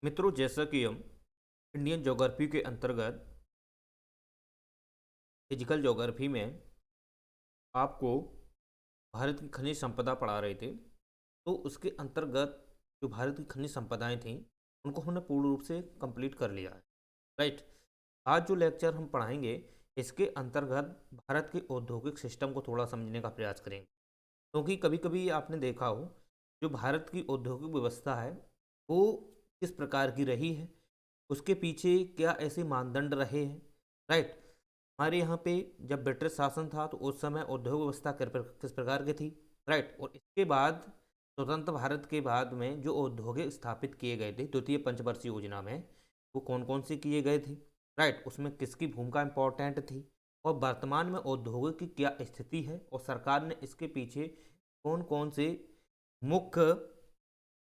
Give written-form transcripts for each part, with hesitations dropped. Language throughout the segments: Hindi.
मित्रों, जैसा कि हम इंडियन ज्योग्राफी के अंतर्गत फिजिकल ज्योग्राफी में आपको भारत की खनिज संपदा पढ़ा रहे थे, तो उसके अंतर्गत जो भारत की खनिज संपदाएं थीं उनको हमने पूर्ण रूप से कंप्लीट कर लिया है। राइट। आज जो लेक्चर हम पढ़ाएंगे इसके अंतर्गत भारत के औद्योगिक सिस्टम को थोड़ा समझने का प्रयास करेंगे, क्योंकि कभी कभी आपने देखा हो जो भारत की औद्योगिक व्यवस्था है वो किस प्रकार की रही है, उसके पीछे क्या ऐसे मानदंड रहे हैं। राइट। हमारे यहाँ पे जब ब्रिटिश शासन था तो उस समय उद्योग व्यवस्था किस प्रकार की थी। राइट। और इसके बाद स्वतंत्र भारत के बाद में जो औद्योगिक स्थापित किए गए थे द्वितीय पंचवर्षीय योजना में, वो कौन कौन से किए गए थे। राइट। उसमें किसकी भूमिका इंपॉर्टेंट थी और वर्तमान में औद्योगिक की क्या स्थिति है और सरकार ने इसके पीछे कौन कौन से मुख्य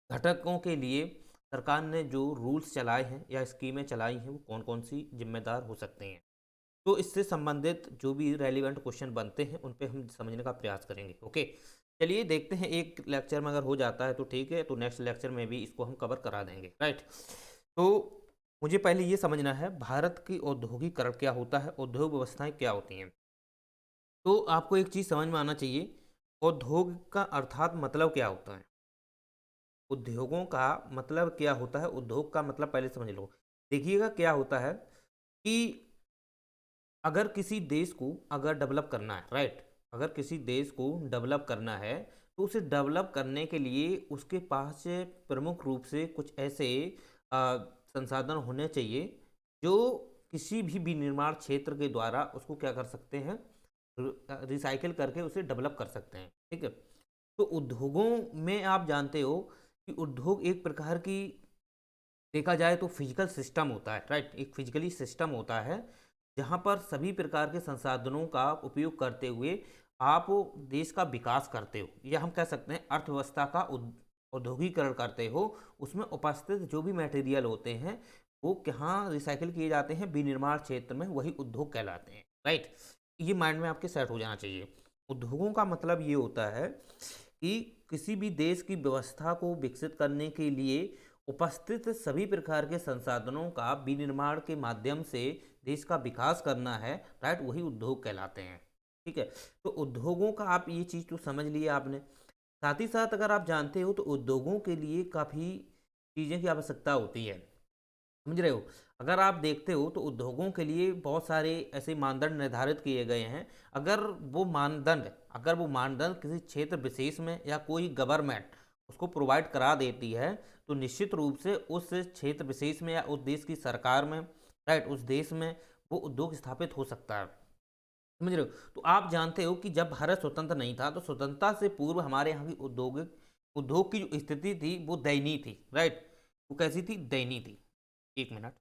घटकों के लिए सरकार ने जो रूल्स चलाए हैं या स्कीमें चलाई हैं वो कौन कौन सी जिम्मेदार हो सकते हैं। तो इससे संबंधित जो भी रेलिवेंट क्वेश्चन बनते हैं उन पे हम समझने का प्रयास करेंगे। ओके, चलिए देखते हैं। एक लेक्चर में अगर हो जाता है तो ठीक है, तो नेक्स्ट लेक्चर में भी इसको हम कवर करा देंगे। राइट। तो मुझे पहले ये समझना है भारत की औद्योगिकरण क्या होता है, उद्योग व्यवस्थाएं क्या होती हैं। तो आपको एक चीज़ समझ में आना चाहिए, उद्योग का अर्थात मतलब क्या होता है। उद्योगों का मतलब क्या होता है, उद्योग का मतलब पहले समझ लो। देखिएगा क्या होता है कि अगर किसी देश को अगर डेवलप करना है, राइट, अगर किसी देश को डेवलप करना है तो उसे डेवलप करने के लिए उसके पास प्रमुख रूप से कुछ ऐसे संसाधन होने चाहिए जो किसी भी विनिर्माण क्षेत्र के द्वारा उसको क्या कर सकते हैं, रिसाइकिल करके उसे डेवलप कर सकते हैं। ठीक है। तो उद्योगों में आप जानते हो कि उद्योग एक प्रकार की देखा जाए तो फिजिकल सिस्टम होता है। राइट। एक फिजिकली सिस्टम होता है जहाँ पर सभी प्रकार के संसाधनों का उपयोग करते हुए आप देश का विकास करते हो, या हम कह सकते हैं अर्थव्यवस्था का औद्योगिकरण करते हो। उसमें उपस्थित जो भी मटेरियल होते हैं वो कहाँ रिसाइकिल किए जाते हैं, विनिर्माण क्षेत्र में, वही उद्योग कहलाते हैं। राइट। ये माइंड में आपके सेट हो जाना चाहिए। उद्योगों का मतलब ये होता है कि किसी भी देश की व्यवस्था को विकसित करने के लिए उपस्थित सभी प्रकार के संसाधनों का विनिर्माण के माध्यम से देश का विकास करना है। राइट। वही उद्योग कहलाते हैं। ठीक है। तो उद्योगों का आप ये चीज़ तो समझ लिया आपने। साथ ही साथ अगर आप जानते हो तो उद्योगों के लिए काफ़ी चीज़ें की आवश्यकता होती है, समझ रहे हो। अगर आप देखते हो तो उद्योगों के लिए बहुत सारे ऐसे मानदंड निर्धारित किए गए हैं। अगर वो मानदंड किसी क्षेत्र विशेष में या कोई गवर्नमेंट उसको प्रोवाइड करा देती है तो निश्चित रूप से उस क्षेत्र विशेष में या उस देश की सरकार में, राइट, उस देश में वो उद्योग स्थापित हो सकता है। समझ रहे हो। तो आप जानते हो कि जब भारत स्वतंत्र नहीं था तो स्वतंत्रता से पूर्व हमारे यहाँ की उद्योग की जो स्थिति थी वो दयनीय थी। राइट। वो कैसी थी, दयनीय थी। एक मिनट।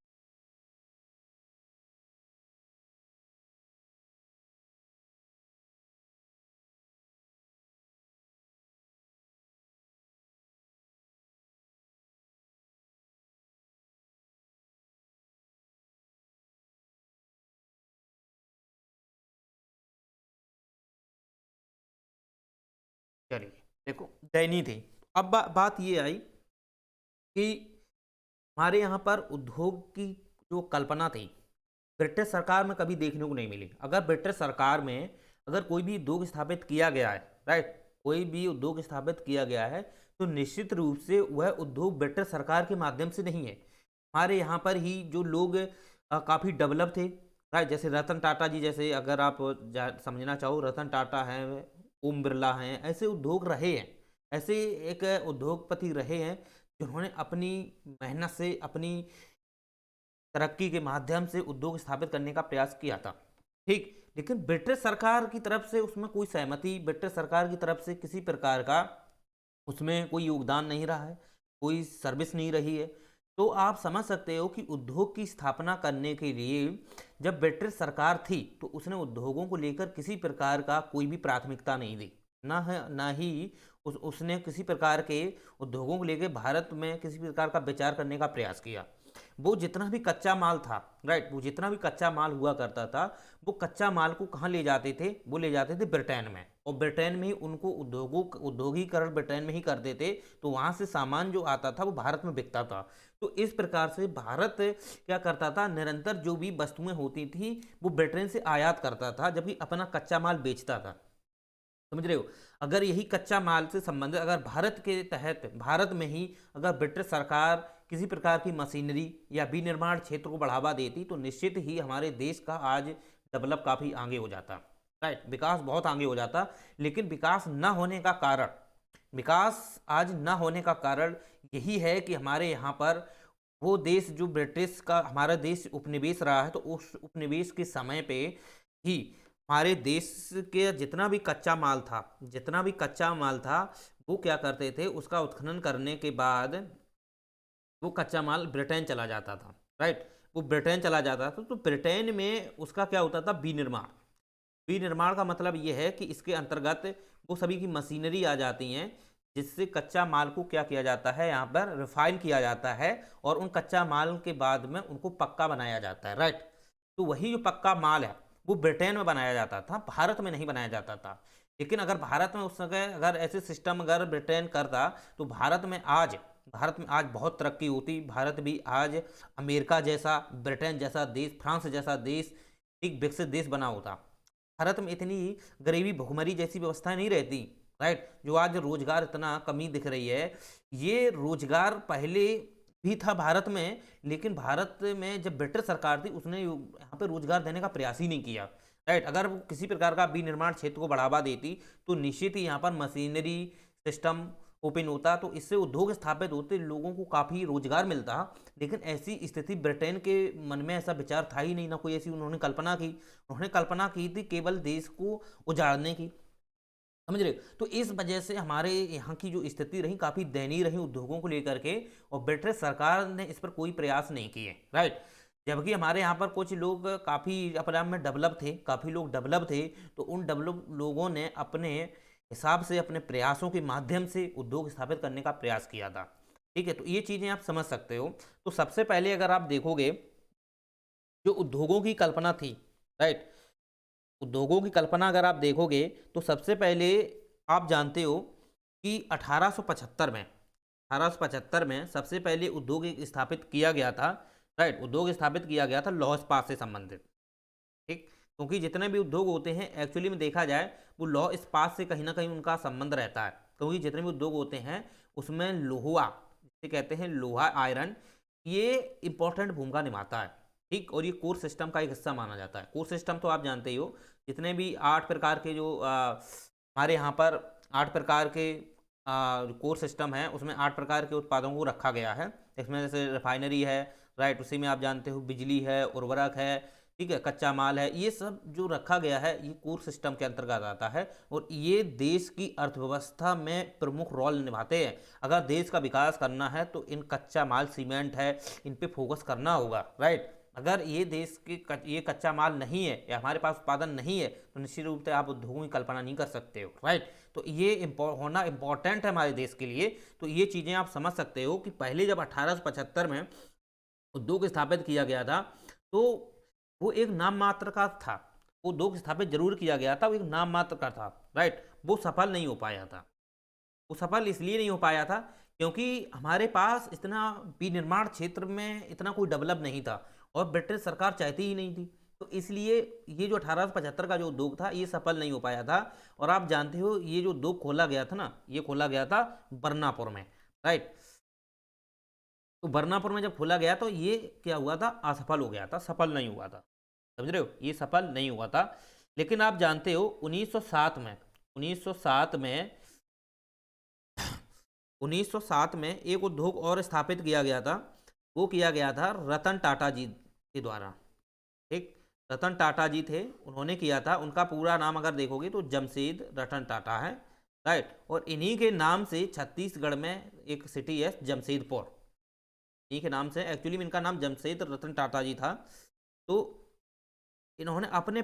चलिए, देखो, दयनीय थी। अब बात ये आई कि हमारे यहाँ पर उद्योग की जो कल्पना थी ब्रिटिश सरकार में कभी देखने को नहीं मिली। अगर ब्रिटिश सरकार में अगर कोई भी उद्योग स्थापित किया गया है, राइट, कोई भी उद्योग स्थापित किया गया है तो निश्चित रूप से वह उद्योग ब्रिटिश सरकार के माध्यम से नहीं है। हमारे यहाँ पर ही जो लोग काफ़ी डेवलप थे, राइट, जैसे रतन टाटा जी, जैसे अगर आप समझना चाहो, रतन टाटा हैं, ओम बिरला हैं, ऐसे उद्योग रहे हैं। ऐसे एक उद्योगपति रहे हैं जिन्होंने अपनी मेहनत से, अपनी तरक्की के माध्यम से उद्योग स्थापित करने का प्रयास किया था। ठीक। लेकिन ब्रिटिश सरकार की तरफ से उसमें कोई सहमति, ब्रिटिश सरकार की तरफ से किसी प्रकार का उसमें कोई योगदान नहीं रहा है, कोई सर्विस नहीं रही है। तो आप समझ सकते हो कि उद्योग की स्थापना करने के लिए जब ब्रिटिश सरकार थी तो उसने उद्योगों को लेकर किसी प्रकार का कोई भी प्राथमिकता नहीं दी। ना है, ना ही उसने किसी प्रकार के उद्योगों को लेकर भारत में किसी प्रकार का विचार करने का प्रयास किया। वो जितना भी कच्चा माल था, राइट, वो जितना भी कच्चा माल हुआ करता था वो कच्चा माल को कहाँ ले जाते थे, वो ले जाते थे ब्रिटेन में। और ब्रिटेन में ही उनको उद्योगीकरण ब्रिटेन में ही करते थे, तो वहाँ से सामान जो आता था वो भारत में बिकता था। तो इस प्रकार से भारत क्या करता था, निरंतर जो भी वस्तुएं होती थी वो ब्रिटेन से आयात करता था, जबकि अपना कच्चा माल बेचता था। समझ रहे हो? अगर यही कच्चा माल से संबंधित अगर भारत के तहत भारत में ही अगर ब्रिटिश सरकार किसी प्रकार की मशीनरी या विनिर्माण क्षेत्र को बढ़ावा देती, तो निश्चित ही हमारे देश का आज डेवलप काफ़ी आगे हो जाता, राइट, विकास बहुत आगे हो जाता। लेकिन विकास आज न होने का कारण यही है कि हमारे यहाँ पर वो देश जो ब्रिटिश का हमारा देश उपनिवेश रहा है, तो उस उपनिवेश के समय पे ही हमारे देश के जितना भी कच्चा माल था वो क्या करते थे, उसका उत्खनन करने के बाद वो कच्चा माल ब्रिटेन चला जाता था, राइट, वो ब्रिटेन चला जाता था। तो ब्रिटेन में उसका क्या होता था, विनिर्माण। विनिर्माण का मतलब ये है कि इसके अंतर्गत वो सभी की मशीनरी आ जाती हैं, जिससे कच्चा माल को क्या किया जाता है, यहाँ पर रिफाइन किया जाता है, और उन कच्चा माल के बाद में उनको पक्का बनाया जाता है, राइट। तो वही जो पक्का माल है वो ब्रिटेन में बनाया जाता था, भारत में नहीं बनाया जाता था। लेकिन अगर भारत में उस समय अगर ऐसे सिस्टम अगर ब्रिटेन करता, तो भारत में आज बहुत तरक्की होती। भारत भी आज अमेरिका जैसा, ब्रिटेन जैसा देश, फ्रांस जैसा देश, एक विकसित देश बना होता। भारत में इतनी गरीबी भुखमरी जैसी व्यवस्था नहीं रहती, राइट। जो आज रोजगार इतना कमी दिख रही है, ये रोजगार पहले भी था भारत में, लेकिन भारत में जब ब्रिटिश सरकार थी उसने यहाँ पे रोजगार देने का प्रयास ही नहीं किया, राइट। अगर वो किसी प्रकार का विनिर्माण क्षेत्र को बढ़ावा देती, तो निश्चित ही यहाँ पर मशीनरी सिस्टम ओपन होता, तो इससे उद्योग स्थापित होते, लोगों को काफ़ी रोजगार मिलता। लेकिन ऐसी स्थिति ब्रिटेन के मन में ऐसा विचार था ही नहीं, ना कोई ऐसी उन्होंने कल्पना की। उन्होंने कल्पना की थी केवल देश को उजाड़ने की, समझ रहे हो? तो इस वजह से हमारे यहाँ की जो स्थिति रही काफ़ी दयनीय रही उद्योगों को लेकर के, और ब्रिटिश सरकार ने इस पर कोई प्रयास नहीं किए, राइट। जबकि हमारे यहाँ पर कुछ लोग काफ़ी अपने आप में डेवलप थे, काफ़ी लोग डेवलप थे, तो उन डेवलप लोगों ने अपने हिसाब से अपने प्रयासों के माध्यम से उद्योग स्थापित करने का प्रयास किया था, ठीक है। तो ये चीज़ें आप समझ सकते हो। तो सबसे पहले अगर आप देखोगे जो उद्योगों की कल्पना थी, राइट, उद्योगों की कल्पना अगर आप देखोगे तो सबसे पहले आप जानते हो कि 1875 में सबसे पहले उद्योग एक स्थापित किया गया था, राइट। उद्योग स्थापित किया गया था लौह इस्पात से संबंधित, ठीक। क्योंकि जितने भी उद्योग होते हैं एक्चुअली में देखा जाए वो लौह इस्पात से कहीं ना कहीं उनका संबंध रहता है, क्योंकि जितने भी उद्योग होते हैं उसमें लोहा, जिसे कहते हैं लोहा आयरन, ये इंपॉर्टेंट भूमिका निभाता है, ठीक। और ये कोर सिस्टम का एक हिस्सा माना जाता है। कोर सिस्टम तो आप जानते ही हो, जितने भी 8 प्रकार के जो हमारे यहाँ पर 8 प्रकार के कोर सिस्टम है, उसमें 8 प्रकार के उत्पादों को रखा गया है। इसमें जैसे रिफाइनरी है, राइट, उसी में आप जानते हो बिजली है, उर्वरक है, ठीक है, कच्चा माल है, ये सब जो रखा गया है ये कोर सिस्टम के अंतर्गत आता है, और ये देश की अर्थव्यवस्था में प्रमुख रोल निभाते हैं। अगर देश का विकास करना है तो इन कच्चा माल, सीमेंट है, इन पे फोकस करना होगा, राइट। अगर ये देश के ये कच्चा माल नहीं है या हमारे पास उत्पादन नहीं है, तो निश्चित रूप से आप उद्योगों की कल्पना नहीं कर सकते हो, राइट। तो ये होना इम्पोर्टेंट है हमारे देश के लिए। तो ये चीज़ें आप समझ सकते हो कि पहले जब 1875 में उद्योग स्थापित किया गया था, तो वो एक नाम मात्र का था। वो उद्योग स्थापित जरूर किया गया था, वो एक नाम मात्र का था, राइट। वो सफल नहीं हो पाया था। वो सफल इसलिए नहीं हो पाया था क्योंकि हमारे पास इतना विनिर्माण क्षेत्र में इतना कोई डेवलप नहीं था, और ब्रिटिश सरकार चाहती ही नहीं थी। तो इसलिए ये जो 1875 का जो उद्योग था ये सफल नहीं हो पाया था। और आप जानते हो ये जो उद्योग खोला गया था ना, ये खोला गया था बर्नापुर में, राइट। तो बर्नापुर में जब खोला गया तो ये क्या हुआ था, असफल हो गया था, सफल नहीं हुआ था, समझ रहे हो, ये सफल नहीं हुआ था। लेकिन आप जानते हो 1907 में 1907 में एक उद्योग और स्थापित किया गया था। वो किया गया था रतन टाटा जी के द्वारा, ठीक। रतन टाटा जी थे, उन्होंने किया था। उनका पूरा नाम अगर देखोगे तो जमशेद रतन टाटा है, राइट। और इन्हीं के नाम से छत्तीसगढ़ में एक सिटी है जमशेदपुर, इन्हीं के नाम से। एक्चुअली में इनका नाम जमशेद रतन टाटा जी था। तो इन्होंने अपने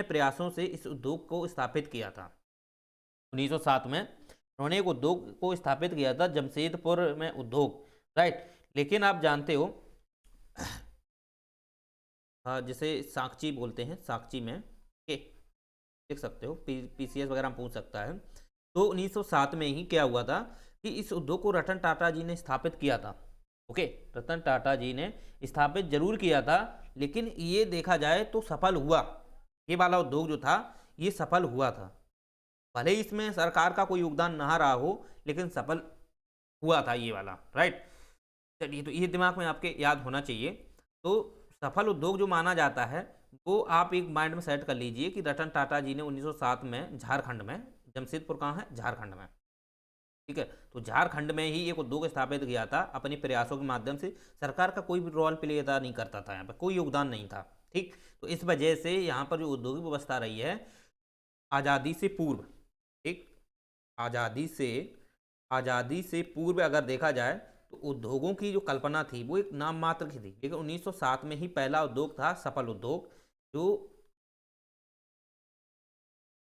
प्रयासों से इस उद्योग को स्थापित किया था। 1907 में उन्होंने एक उद्योग को स्थापित किया था जमशेदपुर में उद्योग, राइट। लेकिन आप जानते हो जिसे साकची बोलते हैं, साकची में, ओके, देख सकते हो, पीसीएस वगैरह में पूछ सकता है। तो 1907 में ही क्या हुआ था कि इस उद्योग को रतन टाटा जी ने स्थापित किया था। ओके, रतन टाटा जी ने स्थापित जरूर किया था, लेकिन ये देखा जाए तो सफल हुआ। ये वाला उद्योग जो था ये सफल हुआ था, भले ही इसमें सरकार का कोई योगदान ना रहा हो, लेकिन सफल हुआ था ये वाला, राइट। चलिए, तो ये दिमाग में आपके याद होना चाहिए। तो सफल उद्योग जो माना जाता है वो आप एक माइंड में सेट कर लीजिए कि रतन टाटा जी ने 1907 में झारखंड में, जमशेदपुर कहाँ है, झारखंड में, ठीक है, तो झारखंड में ही एक उद्योग स्थापित किया था अपने प्रयासों के माध्यम से। सरकार का कोई भी रोल प्ले नहीं करता था, यहाँ पर कोई योगदान नहीं था, ठीक। तो इस वजह से यहाँ पर जो औद्योगिक व्यवस्था रही है आज़ादी से पूर्व, ठीक, आज़ादी से पूर्व अगर देखा जाए तो उद्योगों की जो कल्पना थी वो एक नाम मात्र की थी। लेकिन 1907 में ही पहला उद्योग था सफल उद्योग, जो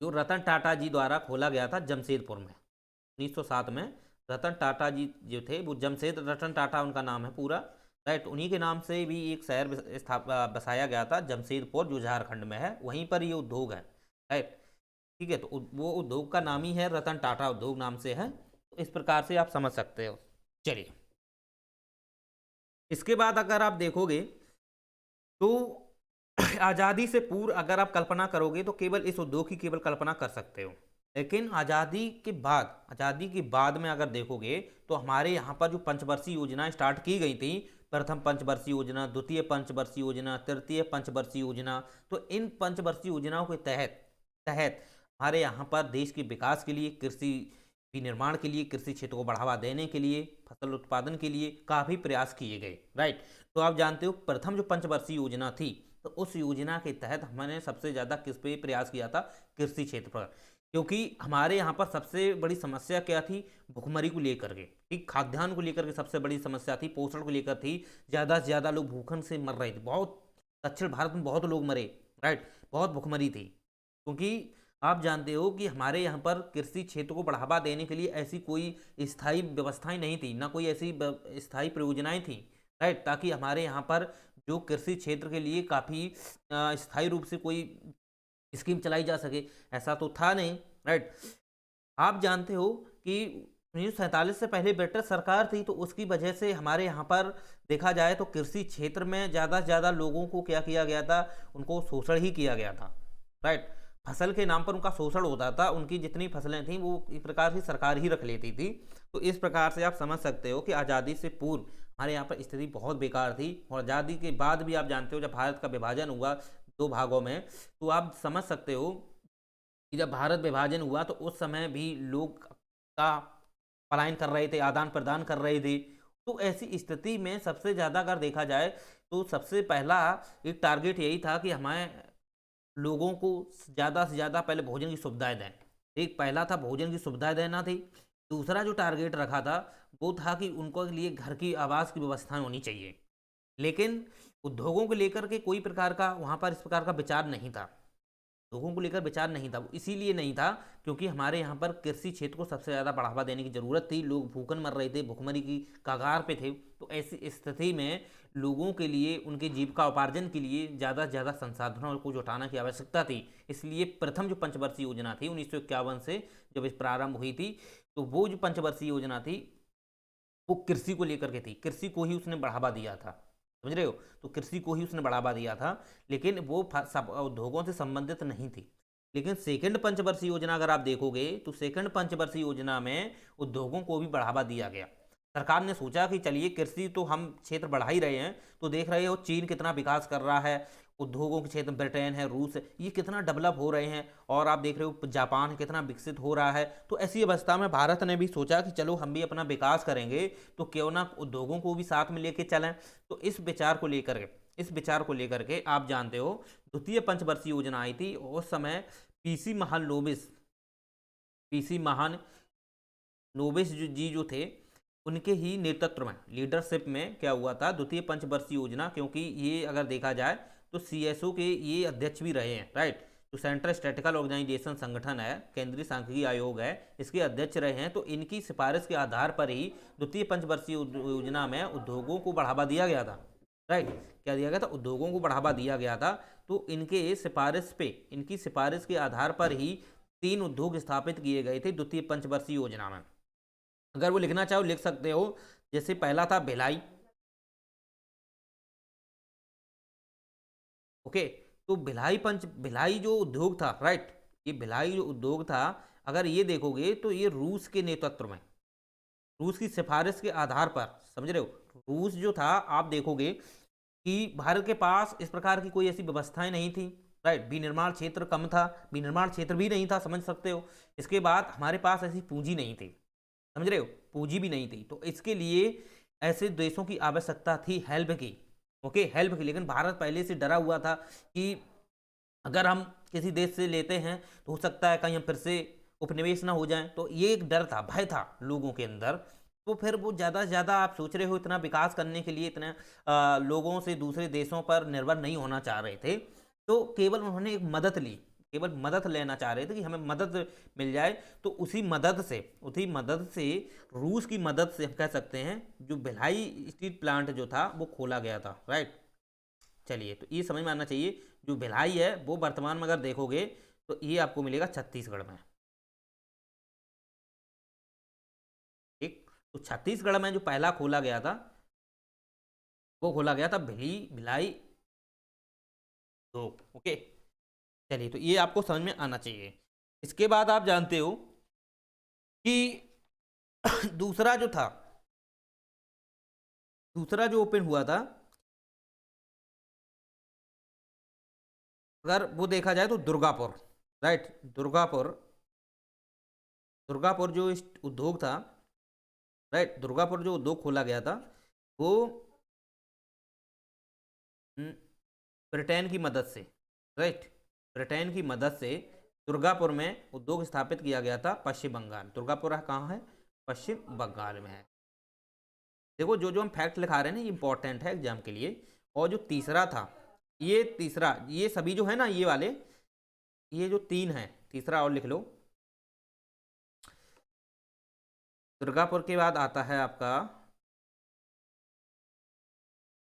जो रतन टाटा जी द्वारा खोला गया था जमशेदपुर में। 1907 में रतन टाटा जी जो थे, वो जमशेद रतन टाटा उनका नाम है पूरा, राइट। उन्हीं के नाम से भी एक शहर बसाया गया था जमशेदपुर, जो झारखंड में है, वहीं पर ये उद्योग है, राइट, ठीक है। तो वो उद्योग का नाम ही है रतन टाटा उद्योग नाम से है। तो इस प्रकार से आप समझ सकते हो। चलिए, इसके बाद अगर आप देखोगे तो आज़ादी से पूर्व अगर आप कल्पना करोगे तो केवल इस उद्योग की केवल कल्पना कर सकते हो। लेकिन आज़ादी के बाद में अगर देखोगे तो हमारे यहाँ पर जो पंचवर्षीय योजना स्टार्ट की गई थी, प्रथम पंचवर्षीय योजना, द्वितीय पंचवर्षीय योजना, तृतीय पंचवर्षीय योजना, तो इन पंचवर्षीय योजनाओं के तहत तहत हमारे यहाँ पर देश के विकास के लिए, कृषि विनिर्माण के लिए, कृषि क्षेत्र को बढ़ावा देने के लिए, फसल उत्पादन के लिए काफ़ी प्रयास किए गए, राइट। तो आप जानते हो प्रथम जो पंचवर्षीय योजना थी, तो उस योजना के तहत हमने सबसे ज़्यादा किस पे प्रयास किया था, कृषि क्षेत्र पर। क्योंकि हमारे यहाँ पर सबसे बड़ी समस्या क्या थी, भुखमरी को लेकर के, ठीक, खाद्यान्न को लेकर के सबसे बड़ी समस्या थी, पोषण को लेकर थी। ज़्यादा से ज़्यादा लोग भूखन से मर रहे थे, बहुत दक्षिण भारत में बहुत लोग मरे, राइट, बहुत भुखमरी थी। क्योंकि आप जानते हो कि हमारे यहाँ पर कृषि क्षेत्र को बढ़ावा देने के लिए ऐसी कोई स्थायी व्यवस्थाएं नहीं थी, ना कोई ऐसी स्थायी परियोजनाएं थी, राइट, ताकि हमारे यहाँ पर जो कृषि क्षेत्र के लिए काफ़ी स्थायी रूप से कोई स्कीम चलाई जा सके, ऐसा तो था नहीं, राइट। आप जानते हो कि 1947 से पहले ब्रिटिश सरकार थी, तो उसकी वजह से हमारे यहाँ पर देखा जाए तो कृषि क्षेत्र में ज़्यादा से ज़्यादा लोगों को क्या किया गया था, उनको शोषण ही किया गया था, राइट। फसल के नाम पर उनका शोषण होता था, उनकी जितनी फसलें थीं वो इस प्रकार से सरकार ही रख लेती थी। तो इस प्रकार से आप समझ सकते हो कि आज़ादी से पूर्व हमारे यहाँ पर स्थिति बहुत बेकार थी। और आज़ादी के बाद भी आप जानते हो जब भारत का विभाजन हुआ दो भागों में, तो आप समझ सकते हो कि जब भारत विभाजन हुआ तो उस समय भी लोग का पलायन कर रहे थे, आदान प्रदान कर रहे थे। तो ऐसी स्थिति में सबसे ज़्यादा अगर देखा जाए तो सबसे पहला एक टारगेट यही था कि हमें लोगों को ज़्यादा से ज़्यादा पहले भोजन की सुविधाएं दें। एक पहला था भोजन की सुविधाएं देना थी। दूसरा जो टारगेट रखा था वो था कि उनको लिए घर की आवास की व्यवस्था होनी चाहिए। लेकिन उद्योगों को लेकर के कोई प्रकार का वहाँ पर इस प्रकार का विचार नहीं था, लोगों को लेकर विचार नहीं था। वो इसीलिए नहीं था क्योंकि हमारे यहाँ पर कृषि क्षेत्र को सबसे ज़्यादा बढ़ावा देने की ज़रूरत थी। लोग भूखन मर रहे थे, भुखमरी की कगार पे थे। तो ऐसी स्थिति में लोगों के लिए उनके जीविका उपार्जन के लिए ज़्यादा से ज़्यादा संसाधनों को जुटाने की आवश्यकता थी। इसलिए प्रथम जो पंचवर्षीय योजना थी 1951 से जब इस प्रारंभ हुई थी, तो वो जो पंचवर्षीय योजना थी वो कृषि को लेकर के थी, कृषि को ही उसने बढ़ावा दिया था, समझ रहे हो। तो कृषि को ही उसने बढ़ावा दिया था, लेकिन वो सब उद्योगों से संबंधित नहीं थी। लेकिन सेकंड पंचवर्षीय योजना अगर आप देखोगे तो सेकंड पंचवर्षीय योजना में उद्योगों को भी बढ़ावा दिया गया। सरकार ने सोचा कि चलिए कृषि तो हम क्षेत्र बढ़ा ही रहे हैं, तो देख रहे हो चीन कितना विकास कर रहा है उद्योगों के क्षेत्र में, ब्रिटेन है, रूस है, ये कितना डेवलप हो रहे हैं, और आप देख रहे हो जापान कितना विकसित हो रहा है। तो ऐसी अवस्था में भारत ने भी सोचा कि चलो हम भी अपना विकास करेंगे तो क्यों ना उद्योगों को भी साथ में लेके चलें। तो इस विचार को लेकर के आप जानते हो द्वितीय पंचवर्षीय योजना आई थी। उस समय पीसी महान नोबिस जी जो थे उनके ही नेतृत्व में, लीडरशिप में क्या हुआ था द्वितीय पंचवर्षीय योजना। क्योंकि ये अगर देखा जाए तो सीएसओ के ये अध्यक्ष भी रहे हैं, राइट। जो सेंट्रल स्टैटिस्टिकल ऑर्गेनाइजेशन संगठन है, केंद्रीय सांख्यिकी आयोग है, इसके अध्यक्ष रहे हैं। तो इनकी सिफारिश के आधार पर ही द्वितीय पंचवर्षीय योजना में उद्योगों को बढ़ावा दिया गया था। राइट। क्या दिया गया था? उद्योगों को बढ़ावा दिया गया था। तो इनकी सिफारिश के आधार पर ही 3 उद्योग स्थापित किए गए थे द्वितीय पंचवर्षीय योजना में। अगर वो लिखना चाहो लिख सकते हो। जैसे पहला था भिलाई। ओके। तो भिलाई जो उद्योग था, राइट, ये भिलाई जो उद्योग था, अगर ये देखोगे तो ये रूस के नेतृत्व में, रूस की सिफारिश के आधार पर, समझ रहे हो, रूस जो था, आप देखोगे कि भारत के पास इस प्रकार की कोई ऐसी व्यवस्थाएं नहीं थी, राइट। विनिर्माण क्षेत्र कम था, विनिर्माण क्षेत्र भी नहीं था, समझ सकते हो। इसके बाद हमारे पास ऐसी पूंजी नहीं थी, समझ रहे हो, पूंजी भी नहीं थी। तो इसके लिए ऐसे देशों की आवश्यकता थी हेल्प की। ओके, हेल्प की। लेकिन भारत पहले से डरा हुआ था कि अगर हम किसी देश से लेते हैं तो हो सकता है कहीं हम फिर से उपनिवेश ना हो जाएं। तो ये एक डर था, भय था लोगों के अंदर। तो फिर वो ज़्यादा से ज़्यादा, आप सोच रहे हो, इतना विकास करने के लिए इतने लोगों से, दूसरे देशों पर निर्भर नहीं होना चाह रहे थे। तो केवल उन्होंने एक मदद ली, केवल मदद लेना चाह रहे थे कि हमें मदद मिल जाए। तो उसी मदद से रूस की मदद से हम कह सकते हैं जो भिलाई स्टील प्लांट जो था वो खोला गया था, राइट। चलिए, तो ये समझ में आना चाहिए। जो भिलाई है वो वर्तमान में अगर देखोगे तो ये आपको मिलेगा छत्तीसगढ़ में। ठीक। तो छत्तीसगढ़ में जो पहला खोला गया था वो खोला गया था भिलाई दो। ओके। चलिए, तो ये आपको समझ में आना चाहिए। इसके बाद आप जानते हो कि दूसरा जो था, दूसरा जो ओपन हुआ था, अगर वो देखा जाए तो दुर्गापुर, राइट। दुर्गापुर जो उद्योग था, राइट, दुर्गापुर जो उद्योग खोला गया था वो ब्रिटेन की मदद से, राइट, ब्रिटेन की मदद से दुर्गापुर में उद्योग स्थापित किया गया था। पश्चिम बंगाल, दुर्गापुर कहाँ है? पश्चिम बंगाल में है। देखो, जो जो हम फैक्ट लिखा रहे हैं ना, ये इंपॉर्टेंट है एग्जाम के लिए। और जो तीसरा था, ये सभी जो है ना, ये वाले, ये जो तीन है, तीसरा और लिख लो। दुर्गापुर के बाद आता है आपका,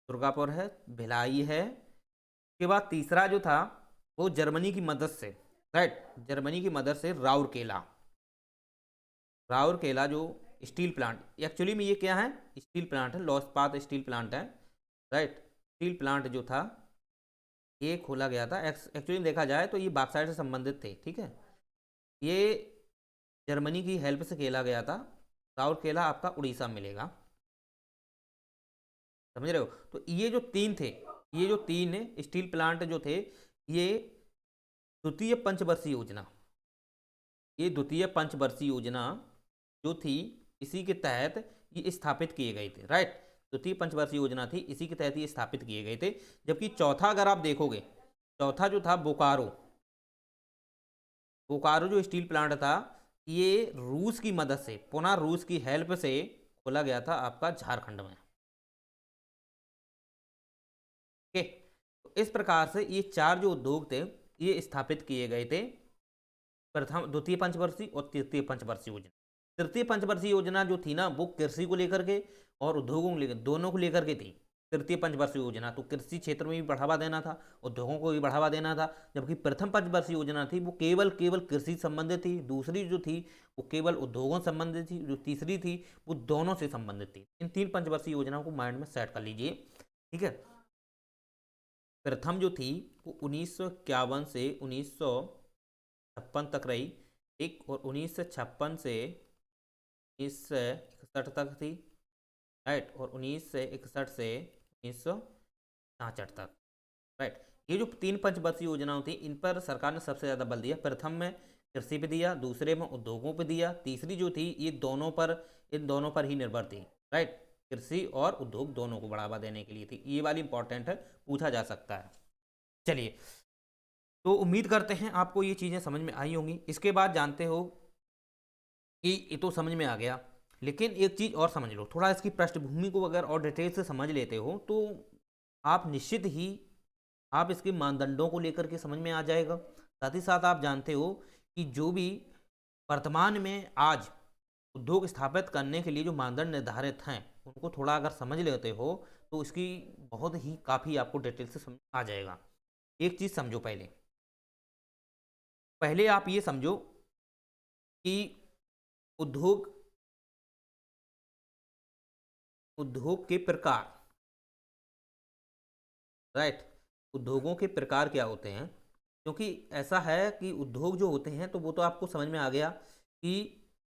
दुर्गापुर है, भिलाई है, उसके बाद तीसरा जो था वो जर्मनी की मदद से, राइट, जर्मनी की मदद से राउरकेला जो स्टील प्लांट, एक्चुअली में ये क्या है? स्टील प्लांट है, लौसपात स्टील प्लांट है, राइट। स्टील प्लांट जो था ये खोला गया था। एक्चुअली में देखा जाए तो ये बॉक्साइट से संबंधित थे, ठीक है। ये जर्मनी की हेल्प से खेला गया था। राउरकेला आपका उड़ीसा मिलेगा, समझ रहे हो। तो ये जो तीन थे, ये जो तीन स्टील प्लांट जो थे, ये द्वितीय पंचवर्षीय योजना, ये द्वितीय पंचवर्षीय योजना जो थी, इसी के तहत ये स्थापित किए गए थे, राइट। द्वितीय पंचवर्षीय योजना थी, इसी के तहत ये स्थापित किए गए थे। जबकि चौथा अगर आप देखोगे, चौथा जो था बोकारो, बोकारो जो स्टील प्लांट था, ये रूस की मदद से, पुनः रूस की हेल्प से खोला गया था आपका झारखंड में। ओके। तो इस प्रकार से ये चार जो उद्योग थे ये स्थापित किए गए थे प्रथम, द्वितीय पंचवर्षीय और तृतीय पंचवर्षीय योजना। तृतीय पंचवर्षीय योजना जो थी ना, वो कृषि को लेकर के और उद्योगों को लेकर, दोनों को लेकर के थी। तृतीय पंचवर्षीय योजना तो कृषि क्षेत्र में भी बढ़ावा देना था, उद्योगों को भी बढ़ावा देना था। जबकि प्रथम पंचवर्षीय योजना थी वो केवल केवल कृषि संबंधित थी। दूसरी जो थी वो केवल उद्योगों से संबंधित थी। जो तीसरी थी वो दोनों से संबंधित थी। इन तीन पंचवर्षीय योजनाओं को माइंड में सेट कर लीजिए, ठीक है। प्रथम जो थी वो 1951 से 1956 तक रही, एक, और 1956 से 1961 तक थी, राइट, और 1961 से 1966 तक, राइट। ये जो तीन पंचवर्षीय योजनाएं थी, इन पर सरकार ने सबसे ज़्यादा बल दिया। प्रथम में कृषि पे दिया, दूसरे में उद्योगों पे दिया, तीसरी जो थी ये दोनों पर, इन दोनों पर ही निर्भर थी, राइट। कृषि और उद्योग दोनों को बढ़ावा देने के लिए थी। ये वाली इंपॉर्टेंट है, पूछा जा सकता है। चलिए, तो उम्मीद करते हैं आपको ये चीज़ें समझ में आई होंगी। इसके बाद जानते हो कि ये तो समझ में आ गया, लेकिन एक चीज़ और समझ लो, थोड़ा इसकी पृष्ठभूमि को अगर और डिटेल से समझ लेते हो तो आप निश्चित ही आप इसके मानदंडों को लेकर के समझ में आ जाएगा। साथ ही साथ आप जानते हो कि जो भी वर्तमान में आज उद्योग स्थापित करने के लिए जो मानदंड निर्धारित हैं उनको थोड़ा अगर समझ लेते हो तो इसकी बहुत ही काफ़ी आपको डिटेल से समझ आ जाएगा। एक चीज़ समझो, पहले पहले आप ये समझो कि उद्योग उद्योग के प्रकार, राइट, उद्योगों के प्रकार क्या होते हैं। क्योंकि ऐसा है कि उद्योग जो होते हैं तो वो तो आपको समझ में आ गया कि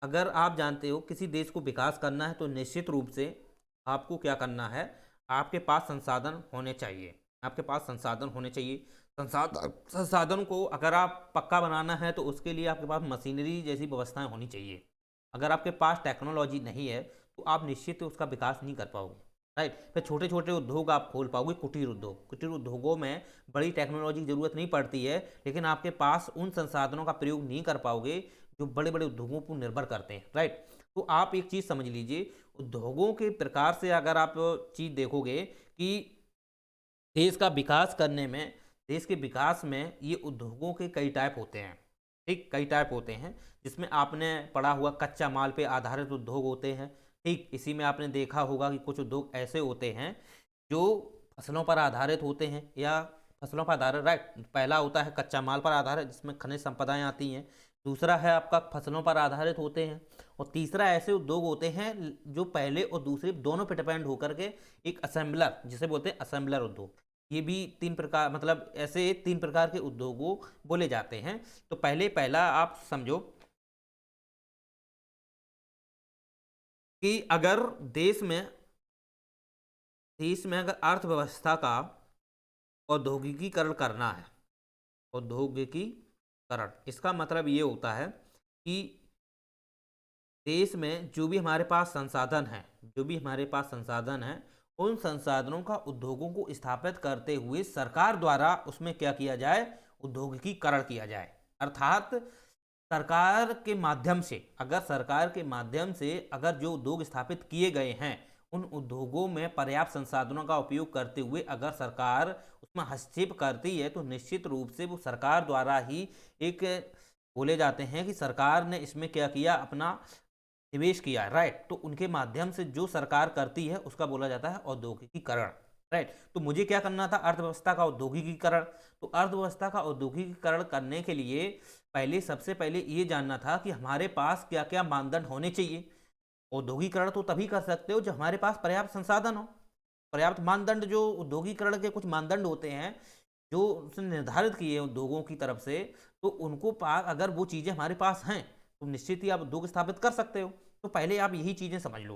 अगर आप जानते हो किसी देश को विकास करना है तो निश्चित रूप से आपको क्या करना है, आपके पास संसाधन होने चाहिए। आपके पास संसाधन होने चाहिए। संसाधन को अगर आप पक्का बनाना है तो उसके लिए आपके पास मशीनरी जैसी व्यवस्थाएं होनी चाहिए। अगर आपके पास टेक्नोलॉजी नहीं है तो आप निश्चित उसका विकास नहीं कर पाओगे, राइट। फिर छोटे छोटे उद्योग आप खोल पाओगे, कुटीर उद्योग। कुटीर उद्योगों में बड़ी टेक्नोलॉजी की जरूरत नहीं पड़ती है, लेकिन आपके पास उन संसाधनों का प्रयोग नहीं कर पाओगे जो बड़े बड़े उद्योगों पर निर्भर करते हैं, राइट। तो आप एक चीज़ समझ लीजिए, उद्योगों के प्रकार से अगर आप चीज़ देखोगे कि देश का विकास करने में, देश के विकास में ये उद्योगों के कई टाइप होते हैं, ठीक, कई टाइप होते हैं। जिसमें आपने पढ़ा हुआ कच्चा माल पे आधारित उद्योग होते हैं, ठीक। इसी में आपने देखा होगा कि कुछ उद्योग ऐसे होते हैं जो फसलों पर आधारित होते हैं, या फसलों पर आधारित, राइट। पहला होता है कच्चा माल पर आधारित, जिसमें खनिज संपदाएं आती हैं। दूसरा है आपका फसलों पर आधारित होते हैं। और तीसरा ऐसे उद्योग होते हैं जो पहले और दूसरे दोनों पर डिपेंड होकर के एक असेंबलर, जिसे बोलते हैं असेंबलर उद्योग। ये भी तीन प्रकार, मतलब ऐसे तीन प्रकार के उद्योगों बोले जाते हैं। तो पहला आप समझो कि अगर देश में अगर अर्थव्यवस्था का औद्योगिकीकरण करना है, औद्योगिकीकरण, इसका मतलब ये होता है कि देश में जो भी हमारे पास संसाधन है, उन संसाधनों का उद्योगों को स्थापित करते हुए सरकार द्वारा उसमें क्या किया जाए, औद्योगिकीकरण किया जाए। अर्थात सरकार के माध्यम से, अगर जो उद्योग स्थापित किए गए हैं उन उद्योगों में पर्याप्त संसाधनों का उपयोग करते हुए अगर सरकार उसमें हस्तक्षेप करती है तो निश्चित रूप से वो सरकार द्वारा ही एक बोले जाते हैं कि सरकार ने इसमें क्या किया, अपना निवेश किया, राइट। तो उनके माध्यम से जो सरकार करती है उसका बोला जाता है औद्योगिकीकरण, राइट। तो मुझे क्या करना था, अर्थव्यवस्था का औद्योगिकीकरण। तो अर्थव्यवस्था का औद्योगिकीकरण करने के लिए सबसे पहले ये जानना था कि हमारे पास क्या क्या मानदंड होने चाहिए। औद्योगिकरण तो तभी कर सकते हो जब हमारे पास पर्याप्त संसाधन हो, पर्याप्त मानदंड। जो औद्योगिकरण के कुछ मानदंड होते हैं जो उसने निर्धारित किए हैं उद्योगों की तरफ से, तो उनको अगर वो चीज़ें हमारे पास हैं तो निश्चित ही आप उद्योग स्थापित कर सकते हो। तो पहले आप यही चीज़ें समझ लो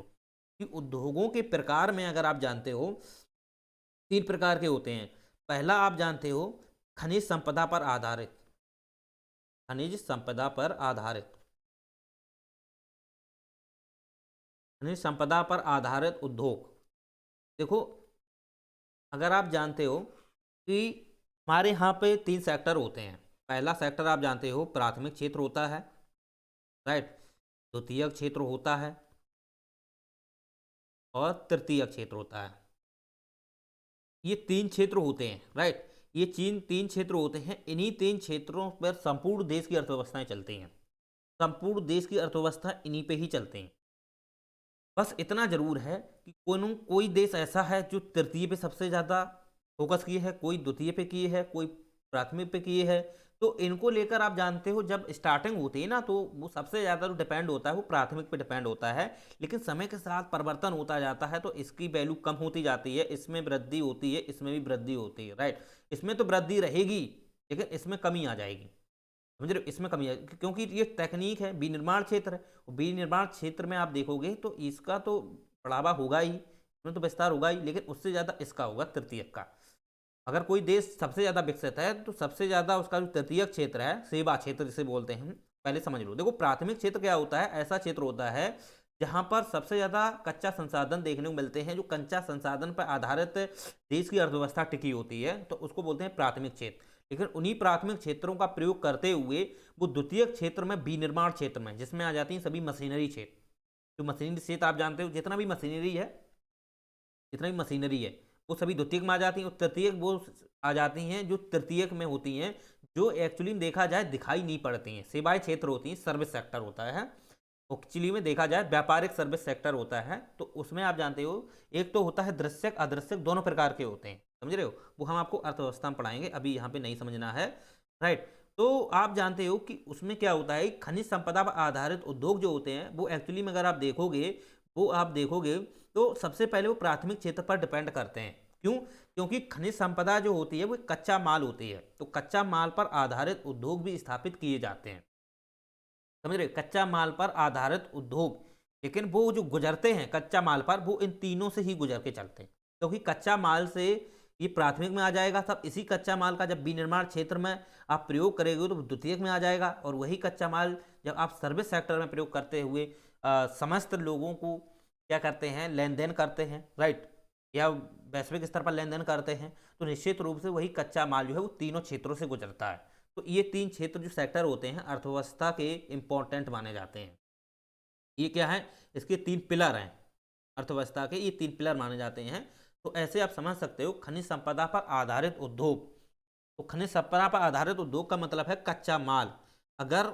कि उद्योगों के प्रकार में अगर आप जानते हो तीन प्रकार के होते हैं। पहला आप जानते हो खनिज संपदा पर आधारित, खनिज संपदा पर आधारित, खनिज संपदा पर आधारित उद्योग। देखो, अगर आप जानते हो कि हमारे यहाँ पे तीन सेक्टर होते हैं। पहला सेक्टर आप जानते हो प्राथमिक क्षेत्र होता है, राइट। द्वितीयक क्षेत्र होता है और तृतीयक क्षेत्र होता है। ये तीन क्षेत्र होते हैं, राइट। ये तीन क्षेत्र होते हैं। इन्हीं तीन क्षेत्रों पर संपूर्ण देश की अर्थव्यवस्थाएं चलती हैं। संपूर्ण देश की अर्थव्यवस्था इन्हीं पे ही चलती हैं। बस इतना जरूर है कि कोई देश ऐसा है जो तृतीय पे सबसे ज़्यादा फोकस किए है, कोई द्वितीय पे किए है, कोई प्राथमिक पे किए है। तो इनको लेकर आप जानते हो जब स्टार्टिंग होती है ना तो वो सबसे ज़्यादा जो डिपेंड होता है वो प्राथमिक पे डिपेंड होता है। लेकिन समय के साथ परिवर्तन होता जाता है तो इसकी वैल्यू कम होती जाती है, इसमें वृद्धि होती है, इसमें भी वृद्धि होती है, राइट। इसमें तो वृद्धि रहेगी लेकिन इसमें कमी आ जाएगी, समझ रहे हो। इसमें कमी है क्योंकि ये तकनीक है, विनिर्माण क्षेत्र है। विनिर्माण क्षेत्र में आप देखोगे तो इसका तो बढ़ावा होगा ही, इसमें तो विस्तार होगा ही, लेकिन उससे ज़्यादा इसका होगा तृतीयक का। अगर कोई देश सबसे ज़्यादा विकसित है तो सबसे ज़्यादा उसका जो तृतीयक क्षेत्र है, सेवा क्षेत्र जिसे बोलते हैं, पहले समझ लो। देखो, प्राथमिक क्षेत्र क्या होता है, ऐसा क्षेत्र होता है जहाँ पर सबसे ज़्यादा कच्चा संसाधन देखने को मिलते हैं, जो कच्चा संसाधन पर आधारित देश की अर्थव्यवस्था टिकी होती है, तो उसको बोलते हैं प्राथमिक क्षेत्र। लेकिन उन्हीं प्राथमिक क्षेत्रों का प्रयोग करते हुए वो द्वितीय क्षेत्र में, विनिर्माण क्षेत्र में, जिसमें आ जाती हैं सभी मशीनरी क्षेत्र। जो मशीनरी क्षेत्र आप जानते हो, जितना भी मशीनरी है वो सभी द्वितीयक में आ जाती हैं। और तृतीयक वो आ जाती हैं जो तृतीयक में होती हैं, जो एक्चुअली देखा जाए दिखाई नहीं पड़ती हैं, सेवाएं क्षेत्र होती हैं, सर्विस सेक्टर होता है। एक्चुअली में देखा जाए व्यापारिक सर्विस सेक्टर होता है, तो उसमें आप जानते हो एक तो होता है दृश्यक अदृश्यक, दोनों प्रकार के होते हैं, समझ रहे हो, वो हम आपको अर्थव्यवस्था में पढ़ाएंगे, अभी यहाँ पे नहीं समझना है, राइट। तो आप जानते हो कि उसमें क्या होता है, खनिज संपदा पर आधारित उद्योग जो होते हैं वो एक्चुअली में अगर आप देखोगे तो सबसे पहले वो प्राथमिक क्षेत्र पर डिपेंड करते हैं। क्यों? क्योंकि खनिज संपदा जो होती है वो कच्चा माल होती है, तो कच्चा माल पर आधारित उद्योग भी स्थापित किए जाते हैं, समझ रहे, कच्चा माल पर आधारित उद्योग, लेकिन वो जो गुजरते हैं कच्चा माल पर, वो इन तीनों से ही गुजर के चलते हैं, क्योंकि कच्चा माल से ये प्राथमिक में आ जाएगा, तब इसी कच्चा माल का जब विनिर्माण क्षेत्र में आप प्रयोग करेंगे तो द्वितीयक में आ जाएगा, और वही कच्चा माल जब आप सर्विस सेक्टर में प्रयोग करते हुए समस्त लोगों को क्या करते हैं, लेन देन करते हैं, राइट, या वैश्विक स्तर पर लेन देन करते हैं, तो निश्चित रूप से वही कच्चा माल जो है वो तीनों क्षेत्रों से गुजरता है। तो ये तीन क्षेत्र जो सेक्टर होते हैं अर्थव्यवस्था के इंपॉर्टेंट माने जाते हैं। ये क्या है, इसके तीन पिलर हैं, अर्थव्यवस्था के ये तीन पिलर माने जाते हैं। तो ऐसे आप समझ सकते हो खनिज संपदा पर आधारित उद्योग, तो खनिज संपदा पर आधारित उद्योग का मतलब है कच्चा माल। अगर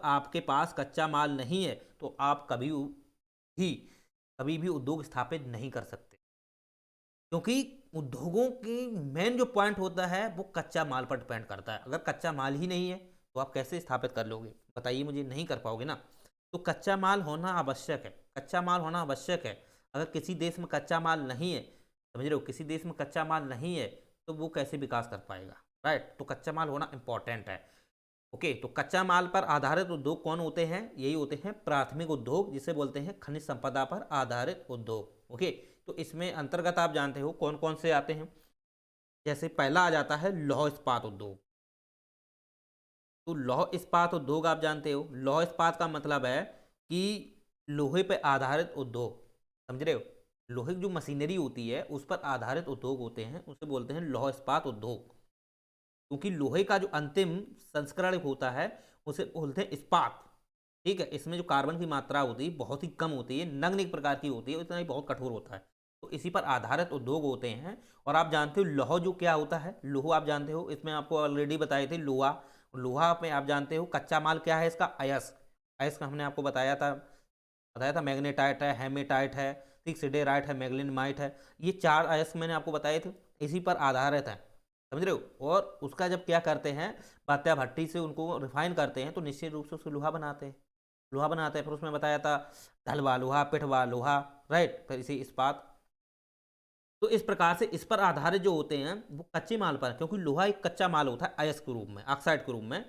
आपके पास कच्चा माल नहीं है तो आप कभी भी उद्योग स्थापित नहीं कर सकते, क्योंकि उद्योगों की मेन जो पॉइंट होता है वो कच्चा माल पर डिपेंड करता है। अगर कच्चा माल ही नहीं है तो आप कैसे स्थापित कर लोगे, बताइए मुझे, नहीं कर पाओगे ना। तो कच्चा माल होना आवश्यक है, कच्चा माल होना आवश्यक है। अगर किसी देश में कच्चा माल नहीं है, समझ रहे हो, किसी देश में कच्चा माल नहीं है तो वो कैसे विकास कर पाएगा, राइट। तो कच्चा माल होना इंपॉर्टेंट है। ओके, तो कच्चा माल पर आधारित उद्योग कौन होते हैं, यही होते हैं प्राथमिक उद्योग, जिसे बोलते हैं खनिज संपदा पर आधारित उद्योग। ओके, तो इसमें अंतर्गत आप जानते हो कौन कौन से आते हैं। जैसे पहला आ जाता है लौह इस्पात उद्योग। तो लौह इस्पात उद्योग आप जानते हो, लौह इस्पात का मतलब है कि लोहे पर आधारित उद्योग, समझ रहे हो, लोहे की जो मशीनरी होती है उस पर आधारित उद्योग होते हैं, उसे बोलते हैं लौह इस्पात उद्योग। क्योंकि लोहे का जो अंतिम संस्करण होता है उसे बोलते हैं इस्पात, ठीक है। इसमें जो कार्बन की मात्रा होती है बहुत ही कम होती है, नगण्य प्रकार की होती है, इतना ही बहुत कठोर होता है, तो इसी पर आधारित उद्योग होते हैं। और आप जानते हो लौह जो क्या होता है, लोहा आप जानते हो, इसमें आपको ऑलरेडी बताए थे लोहा। लोहा में आप जानते हो कच्चा माल क्या है इसका, अयस्क। अयस्क हमने आपको बताया था मैग्नेटाइट है, हेमेटाइट है, ठीक, सिडेराइट है, मैग्नेटाइट है, ये चार अयस्क मैंने आपको बताए थे, इसी पर आधारित है, समझ रहे हो। और उसका जब क्या करते हैं, पात्या भट्टी से उनको रिफाइन करते हैं तो निश्चित रूप से उसको लोहा बनाते हैं। फिर उसमें बताया था ढलवा लोहा, पिटवा लोहा, राइट, फिर इसी इस्पात। तो इस प्रकार से इस पर आधारित जो होते हैं वो कच्चे माल पर, क्योंकि लोहा एक कच्चा माल होता है अयस्क के रूप में, ऑक्साइड के रूप में,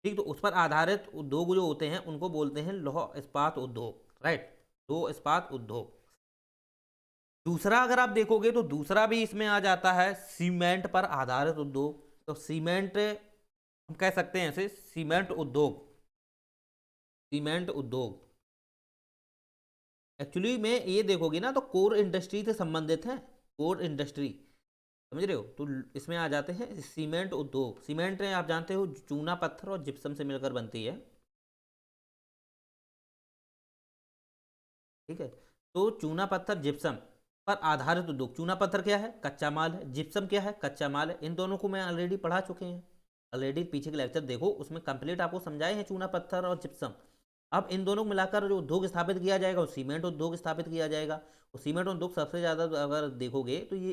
ठीक। तो उस पर आधारित उद्योग जो होते हैं उनको बोलते हैं लौह इस्पात उद्योग, राइट, लौह इस्पात उद्योग। दूसरा अगर आप देखोगे तो दूसरा भी इसमें आ जाता है सीमेंट पर आधारित उद्योग। तो सीमेंट हम कह सकते हैं इसे सीमेंट उद्योग एक्चुअली में ये देखोगे ना तो कोर इंडस्ट्री से संबंधित है, कोर इंडस्ट्री, समझ रहे हो। तो इसमें आ जाते हैं सीमेंट उद्योग। सीमेंट आप जानते हो चूना पत्थर और जिप्सम से मिलकर बनती है, ठीक है। तो चूना पत्थर जिप्सम पर आधारित उद्योग, चूना पत्थर क्या है, कच्चा माल है, जिप्सम क्या है, कच्चा माल है। इन दोनों को मैं ऑलरेडी पढ़ा चुके हैं, ऑलरेडी पीछे के लेक्चर देखो, उसमें कंप्लीट आपको समझाए हैं चूना पत्थर और जिप्सम। अब इन दोनों को मिलाकर जो उद्योग स्थापित किया जाएगा वो सीमेंट उद्योग स्थापित किया जाएगा। और सीमेंट उद्योग सबसे ज़्यादा अगर देखोगे तो ये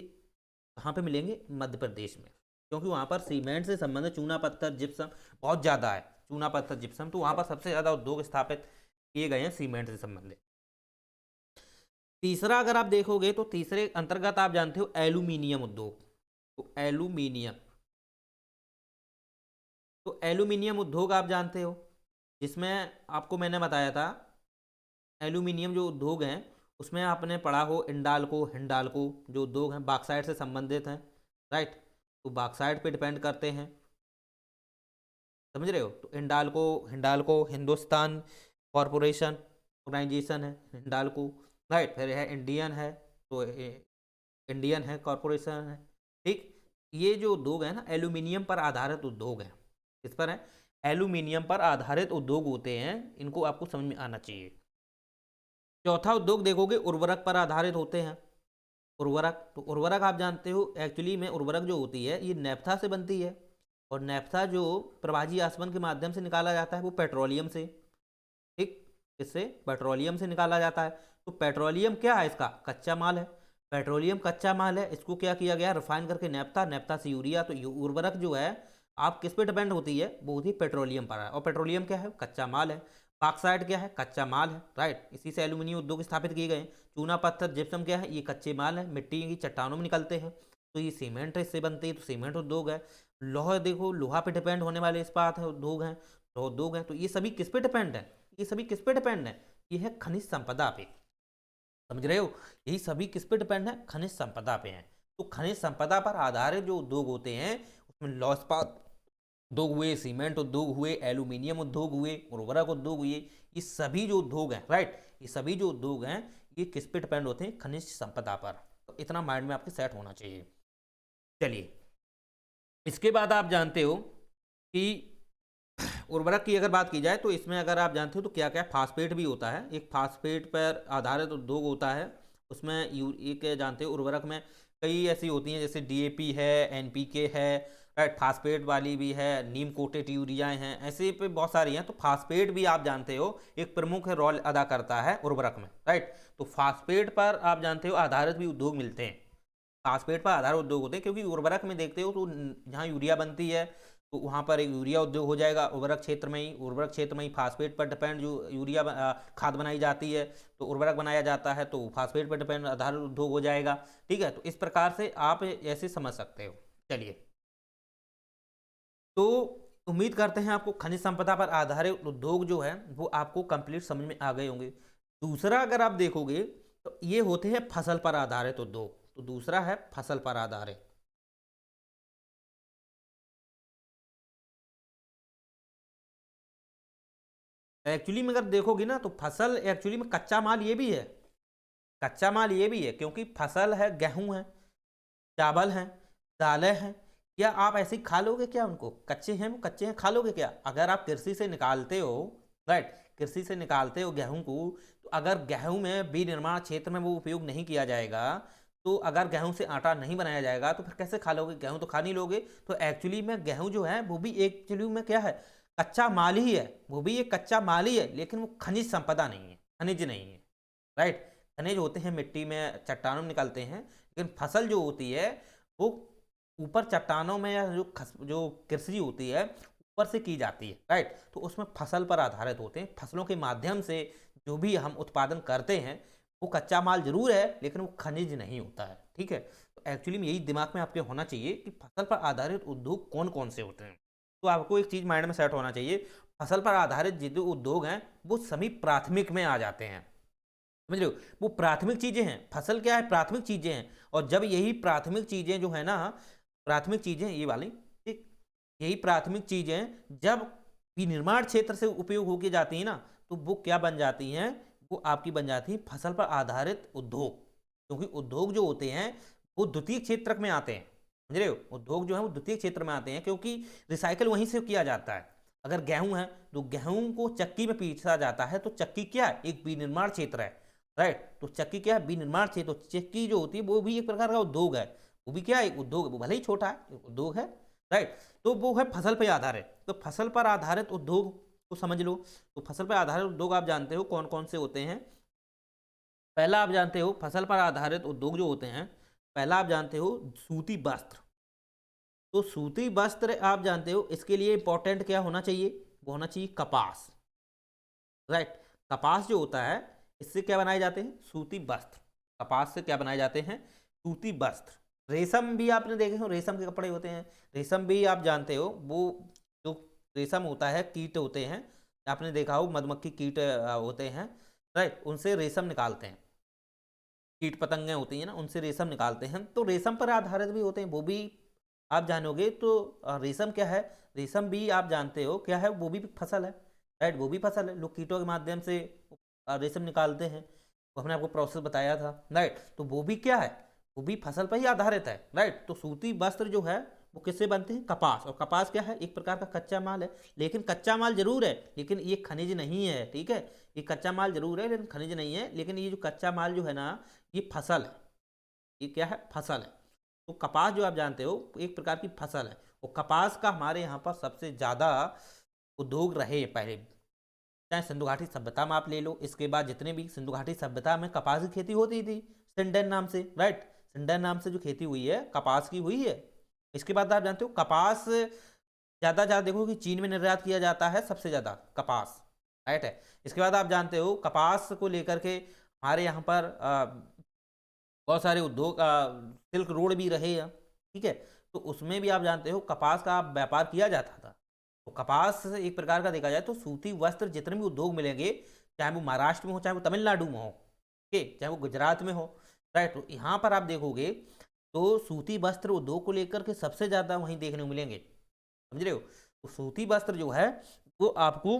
कहाँ पे मिलेंगे, मध्य प्रदेश में, क्योंकि वहाँ पर सीमेंट से संबंधित चूना पत्थर जिप्सम बहुत ज़्यादा है, चूना पत्थर जिप्सम, तो वहाँ पर सबसे ज़्यादा उद्योग स्थापित किए गए हैं सीमेंट से संबंधित। तीसरा अगर आप देखोगे तो तीसरे अंतर्गत आप जानते हो एल्यूमिनियम उद्योग। तो एल्यूमिनियम उद्योग आप जानते हो, जिसमें आपको मैंने बताया था एल्यूमिनियम जो उद्योग हैं उसमें आपने पढ़ा हो हिंडाल्को जो उद्योग हैं बॉक्साइट से संबंधित हैं, राइट। तो बॉक्साइट पे डिपेंड करते हैं, समझ रहे हो। तो हिंडाल्को हिंदुस्तान कॉरपोरेशन ऑर्गेनाइजेशन है हिंडाल्को, राइट। फिर है तो इंडियन है कॉरपोरेशन है, ठीक। ये जो उद्योग है ना एल्यूमिनियम पर आधारित उद्योग है, किस पर है, एल्यूमिनियम पर आधारित उद्योग होते हैं, इनको आपको समझ में आना चाहिए। चौथा उद्योग देखोगे उर्वरक पर आधारित होते हैं। उर्वरक, तो उर्वरक आप जानते हो एक्चुअली में उर्वरक जो होती है ये नेफ्था से बनती है, और नेफ्था जो प्रवाही आसवन के माध्यम से निकाला जाता है वो पेट्रोलियम से, ठीक। इससे पेट्रोलियम से निकाला जाता है। तो पेट्रोलियम क्या है, इसका कच्चा माल है। पेट्रोलियम कच्चा माल है, इसको क्या किया गया, रिफाइन करके नैप्था, नैप्था से यूरिया। तो उर्वरक जो है आप किस पे डिपेंड होती है, वो होती है पेट्रोलियम पर है। और पेट्रोलियम क्या है, कच्चा माल है। बॉक्साइट क्या है, कच्चा माल है, राइट। इसी से एल्यूमिनियम उद्योग स्थापित किए गए। चूना पत्थर जिप्सम क्या है, ये कच्चे माल है, मिट्टी की चट्टानों में निकलते हैं। तो ये सीमेंट इससे बनती है, तो सीमेंट उद्योग है। लोहा देखो, लोहा पे डिपेंड होने वाले इस्पात है उद्योग हैं, लोहा उद्योग है। तो ये सभी किस पे डिपेंड है, ये सभी किस पे डिपेंड है, ये है खनिज संपदा पे। समझ रहे हो, यही सभी किस पे डिपेंड है, खनिज संपदा पे हैं। तो खनिज संपदा पर आधारित जो उद्योग होते हैं उसमें लौह इस्पात उद्योग हुए, सीमेंट उद्योग हुए, एल्यूमिनियम उद्योग हुए, उर्वरक उद्योग हुए, ये सभी जो उद्योग हैं, राइट, ये सभी जो उद्योग हैं ये किस पे डिपेंड होते हैं, खनिज संपदा पर। तो इतना माइंड में आपके सेट होना चाहिए। चलिए, इसके बाद आप जानते हो कि उर्वरक की अगर बात की जाए तो इसमें अगर आप जानते हो तो क्या क्या, फास्फेट भी होता है, एक फास्फेट पर आधारित उद्योग होता है। उसमें एक जानते हो उर्वरक में कई ऐसी होती हैं, जैसे डीएपी है, एनपीके है, राइट, फास्फेट वाली भी है, नीम कोटेड यूरिया हैं, ऐसे पे बहुत सारी हैं। तो फास्फेट भी आप जानते हो एक प्रमुख रोल अदा करता है उर्वरक में, राइट। तो फास्फेट पर आप जानते हो आधारित भी उद्योग मिलते हैं, फास्फेट पर आधारित उद्योग होते हैं, क्योंकि उर्वरक में देखते हो तो जहाँ यूरिया बनती है तो वहाँ पर एक यूरिया उद्योग हो जाएगा उर्वरक क्षेत्र में ही। उर्वरक क्षेत्र में ही फास्फेट पर डिपेंड जो यूरिया खाद बनाई जाती है, तो उर्वरक बनाया जाता है, तो फास्फेट पर डिपेंड आधारित उद्योग हो जाएगा। ठीक है, तो इस प्रकार से आप ऐसे समझ सकते हो। चलिए, तो उम्मीद करते हैं आपको खनिज संपदा पर आधारित उद्योग जो है वो आपको कंप्लीट समझ में आ गए होंगे। दूसरा अगर आप देखोगे तो ये होते हैं फसल पर आधारित उद्योग। तो दूसरा है फसल पर आधारित। एक्चुअली में अगर देखोगे ना तो फसल एक्चुअली में कच्चा माल ये भी है, कच्चा माल ये भी है, क्योंकि फसल है, गेहूं है, चावल हैं, दालें हैं। क्या आप ऐसे ही खा लोगे क्या उनको, कच्चे हैं वो कच्चे हैं खा लोगे क्या? अगर आप कृषि से निकालते हो, राइट, कृषि से निकालते हो गेहूं को, तो अगर गेहूं में विनिर्माण क्षेत्र में वो उपयोग नहीं किया जाएगा, तो अगर गेहूं से आटा नहीं बनाया जाएगा तो फिर कैसे खा लोगे, गेहूं तो खा नहीं लोगे। तो एक्चुअली में गेहूं जो है वो भी एक्चुअली में क्या है, कच्चा माल ही है, वो भी एक कच्चा माल ही है, लेकिन वो खनिज संपदा नहीं है, खनिज नहीं है, राइट। खनिज होते हैं मिट्टी में, चट्टानों में निकलते हैं, लेकिन फसल जो होती है वो ऊपर चट्टानों में या जो कृषि होती है ऊपर से की जाती है, राइट। तो उसमें फसल पर आधारित होते हैं, फसलों के माध्यम से जो भी हम उत्पादन करते हैं वो कच्चा माल जरूर है, लेकिन वो खनिज नहीं होता है। ठीक है, तो एक्चुअली में यही दिमाग में आपके होना चाहिए कि फसल पर आधारित उद्योग कौन कौन से होते हैं। तो आपको एक चीज़ माइंड में सेट होना चाहिए, फसल पर आधारित जितने उद्योग हैं वो सभी प्राथमिक में आ जाते हैं। समझ रहे हो, वो प्राथमिक चीजें हैं, फसल क्या है, प्राथमिक चीजें हैं। और जब यही प्राथमिक चीजें जो है ना, प्राथमिक चीजें ये वाली, ठीक, यही प्राथमिक चीजें जब विनिर्माण क्षेत्र से उपयोग होके जाती है ना, तो वो क्या बन जाती हैं, वो आपकी बन जाती है फसल पर आधारित उद्योग। क्योंकि उद्योग जो होते हैं वो द्वितीय क्षेत्र में आते हैं। समझ रहे हो, उद्योग जो है वो द्वितीय क्षेत्र में आते हैं, क्योंकि रिसाइकल वहीं से किया जाता है। अगर गेहूं है तो गेहूं को चक्की में पीसा जाता है, तो चक्की क्या है, एक विनिर्माण क्षेत्र है, राइट। तो चक्की क्या है, विनिर्माण क्षेत्र। तो चक्की जो होती है वो भी एक प्रकार का उद्योग है, वो भी क्या है, एक उद्योग है, वो भले ही छोटा है, एक उद्योग है, राइट। तो वो है फसल पर आधारित। तो फसल पर आधारित उद्योग को समझ लो। तो फसल पर आधारित उद्योग आप जानते हो कौन कौन से होते हैं। पहला आप जानते हो फसल पर आधारित उद्योग जो होते हैं, पहला आप जानते हो सूती वस्त्र। तो सूती वस्त्र आप जानते हो, इसके लिए इंपॉर्टेंट क्या होना चाहिए, वो होना चाहिए कपास, राइट। कपास जो होता है इससे क्या बनाए जाते हैं, सूती वस्त्र। कपास से क्या बनाए जाते हैं, सूती वस्त्र। रेशम भी आपने देखे हो, रेशम के कपड़े होते हैं। रेशम भी आप जानते हो, वो जो रेशम होता है कीट होते हैं, आपने देखा हो मधुमक्खी कीट होते हैं, राइट, उनसे रेशम निकालते हैं। कीट पतंगे होती हैं ना, उनसे रेशम निकालते हैं। तो रेशम पर आधारित भी होते हैं, वो भी आप जानोगे। तो रेशम क्या है, रेशम भी आप जानते हो क्या है, वो भी फसल है, राइट, वो भी फसल है। लोग कीटों के माध्यम से रेशम निकालते हैं, वो हमने आपको प्रोसेस बताया था, राइट। तो वो भी क्या है, वो भी फसल पर ही आधारित है, राइट। तो सूती वस्त्र जो है वो किससे बनते हैं, कपास। और कपास क्या है, एक प्रकार का कच्चा माल है, लेकिन कच्चा माल जरूर है, लेकिन ये खनिज नहीं है। ठीक है, ये कच्चा माल जरूर है लेकिन खनिज नहीं है। लेकिन ये जो कच्चा माल जो है ना, ये फसल है, ये क्या है, फसल है। तो कपास जो आप जानते हो एक प्रकार की फसल है, और कपास का हमारे यहाँ पर सबसे ज़्यादा उद्योग रहे पहले, चाहे सिंधु घाटी सभ्यता में आप ले लो, इसके बाद जितने भी सिंधु घाटी सभ्यता में कपास की खेती होती थी सिंडन नाम से, राइट, सिंडन नाम से जो खेती हुई है कपास की हुई है। इसके बाद आप जानते हो कपास ज़्यादा देखो कि चीन में निर्यात किया जाता है सबसे ज़्यादा कपास, राइट है। इसके बाद आप जानते हो कपास को लेकर के हमारे यहाँ पर बहुत सारे उद्योग, सिल्क रोड भी रहे हैं, ठीक है, तो उसमें भी आप जानते हो कपास का व्यापार किया जाता था। तो कपास एक प्रकार का देखा जाए तो सूती वस्त्र जितने भी उद्योग मिलेंगे, चाहे वो महाराष्ट्र में हो, चाहे वो तमिलनाडु में हो, ठीक है, चाहे वो गुजरात में हो, राइट, तो यहाँ पर आप देखोगे तो सूती वस्त्र उद्योग को लेकर के सबसे ज़्यादा वहीं देखने को मिलेंगे, समझ रहे हो। तो सूती वस्त्र जो है वो आपको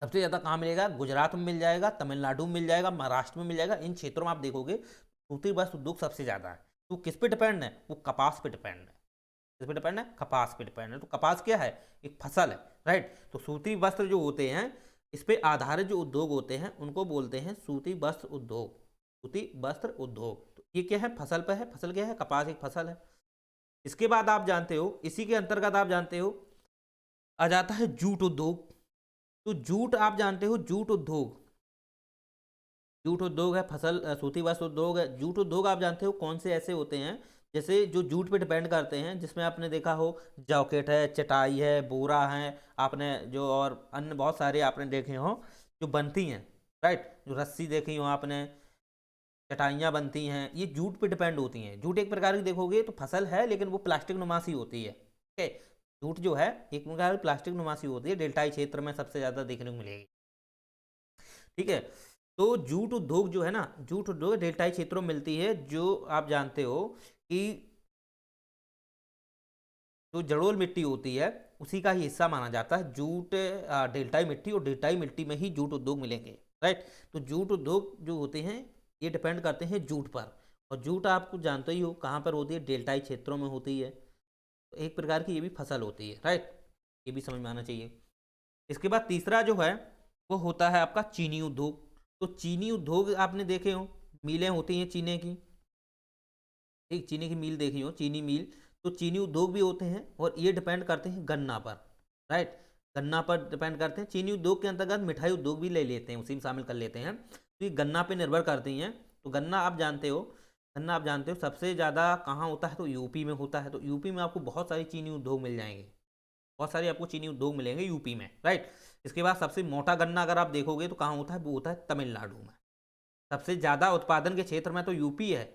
सबसे ज़्यादा कहाँ मिलेगा, गुजरात में मिल जाएगा, तमिलनाडु में मिल जाएगा, महाराष्ट्र में मिल जाएगा, इन क्षेत्रों में आप देखोगे सूती वस्त्र उद्योग सबसे ज़्यादा है। तो किस पे डिपेंड है, वो कपास पे डिपेंड है। किस पे डिपेंड है, कपास पे डिपेंड है। तो कपास क्या है, एक फसल है, राइट। तो सूती वस्त्र जो होते हैं इस पे आधारित जो उद्योग होते हैं उनको बोलते हैं सूती वस्त्र उद्योग, सूती वस्त्र उद्योग। तो ये क्या है, फसल पे है, फसल क्या है, कपास एक फसल है। इसके बाद आप जानते हो इसी के अंतर्गत आप जानते हो आ जाता है जूट उद्योग। तो जूट आप जानते हो, जूट उद्योग, जूट उद्योग है, फसल सूती वस्त्र उद्योग है। जूट उद्योग आप जानते हो कौन से ऐसे होते हैं जैसे जो जूट पे डिपेंड करते हैं, जिसमें आपने देखा हो जैकेट है, चटाई है, बोरा है, आपने जो और अन्य बहुत सारे आपने देखे हो जो बनती हैं, राइट, जो रस्सी देखी हो आपने, चटाइयाँ बनती हैं, ये जूट पे डिपेंड होती हैं। जूट एक प्रकार की देखोगे तो फसल है लेकिन वो प्लास्टिक नुमासी होती है, ठीक है। जूट जो है एक प्रकार की प्लास्टिक नुमासी होती है, डेल्टाई क्षेत्र में सबसे ज़्यादा देखने को मिलेगी, ठीक है। तो जूट उद्योग जो है ना, जूट उद्योग डेल्टाई क्षेत्रों में मिलती है, जो आप जानते हो कि जो जड़ोल मिट्टी होती है उसी का ही हिस्सा माना जाता है जूट, डेल्टाई मिट्टी, और डेल्टाई मिट्टी में ही जूट उद्योग मिलेंगे, राइट। तो जूट उद्योग जो होते हैं ये डिपेंड करते हैं जूट पर, और जूट आपको जानते ही हो कहाँ पर होती है, डेल्टाई क्षेत्रों में होती है। तो एक प्रकार की ये भी फसल होती है, राइट, ये भी समझ में आना चाहिए। इसके बाद तीसरा जो है वो होता है आपका चीनी उद्योग। तो चीनी उद्योग आपने देखे हो, मिलें होती हैं चीनी की, एक चीनी की मिल देखी हो, चीनी मिल। तो चीनी उद्योग भी होते हैं और ये डिपेंड करते हैं गन्ना पर, राइट, गन्ना पर डिपेंड करते हैं। चीनी उद्योग के अंतर्गत मिठाई उद्योग भी ले लेते हैं, उसी में शामिल कर लेते हैं। तो ये गन्ना पे निर्भर करती हैं। तो गन्ना आप जानते हो, गन्ना आप जानते हो सबसे ज़्यादा कहाँ होता है, तो यूपी में होता है। तो यूपी में आपको बहुत सारी चीनी उद्योग मिल जाएंगे, बहुत सारे आपको चीनी उद्योग मिलेंगे यूपी में, राइट। इसके बाद सबसे मोटा गन्ना अगर आप देखोगे तो कहाँ होता है, वो होता है तमिलनाडु में। सबसे ज़्यादा उत्पादन के क्षेत्र में तो यूपी है,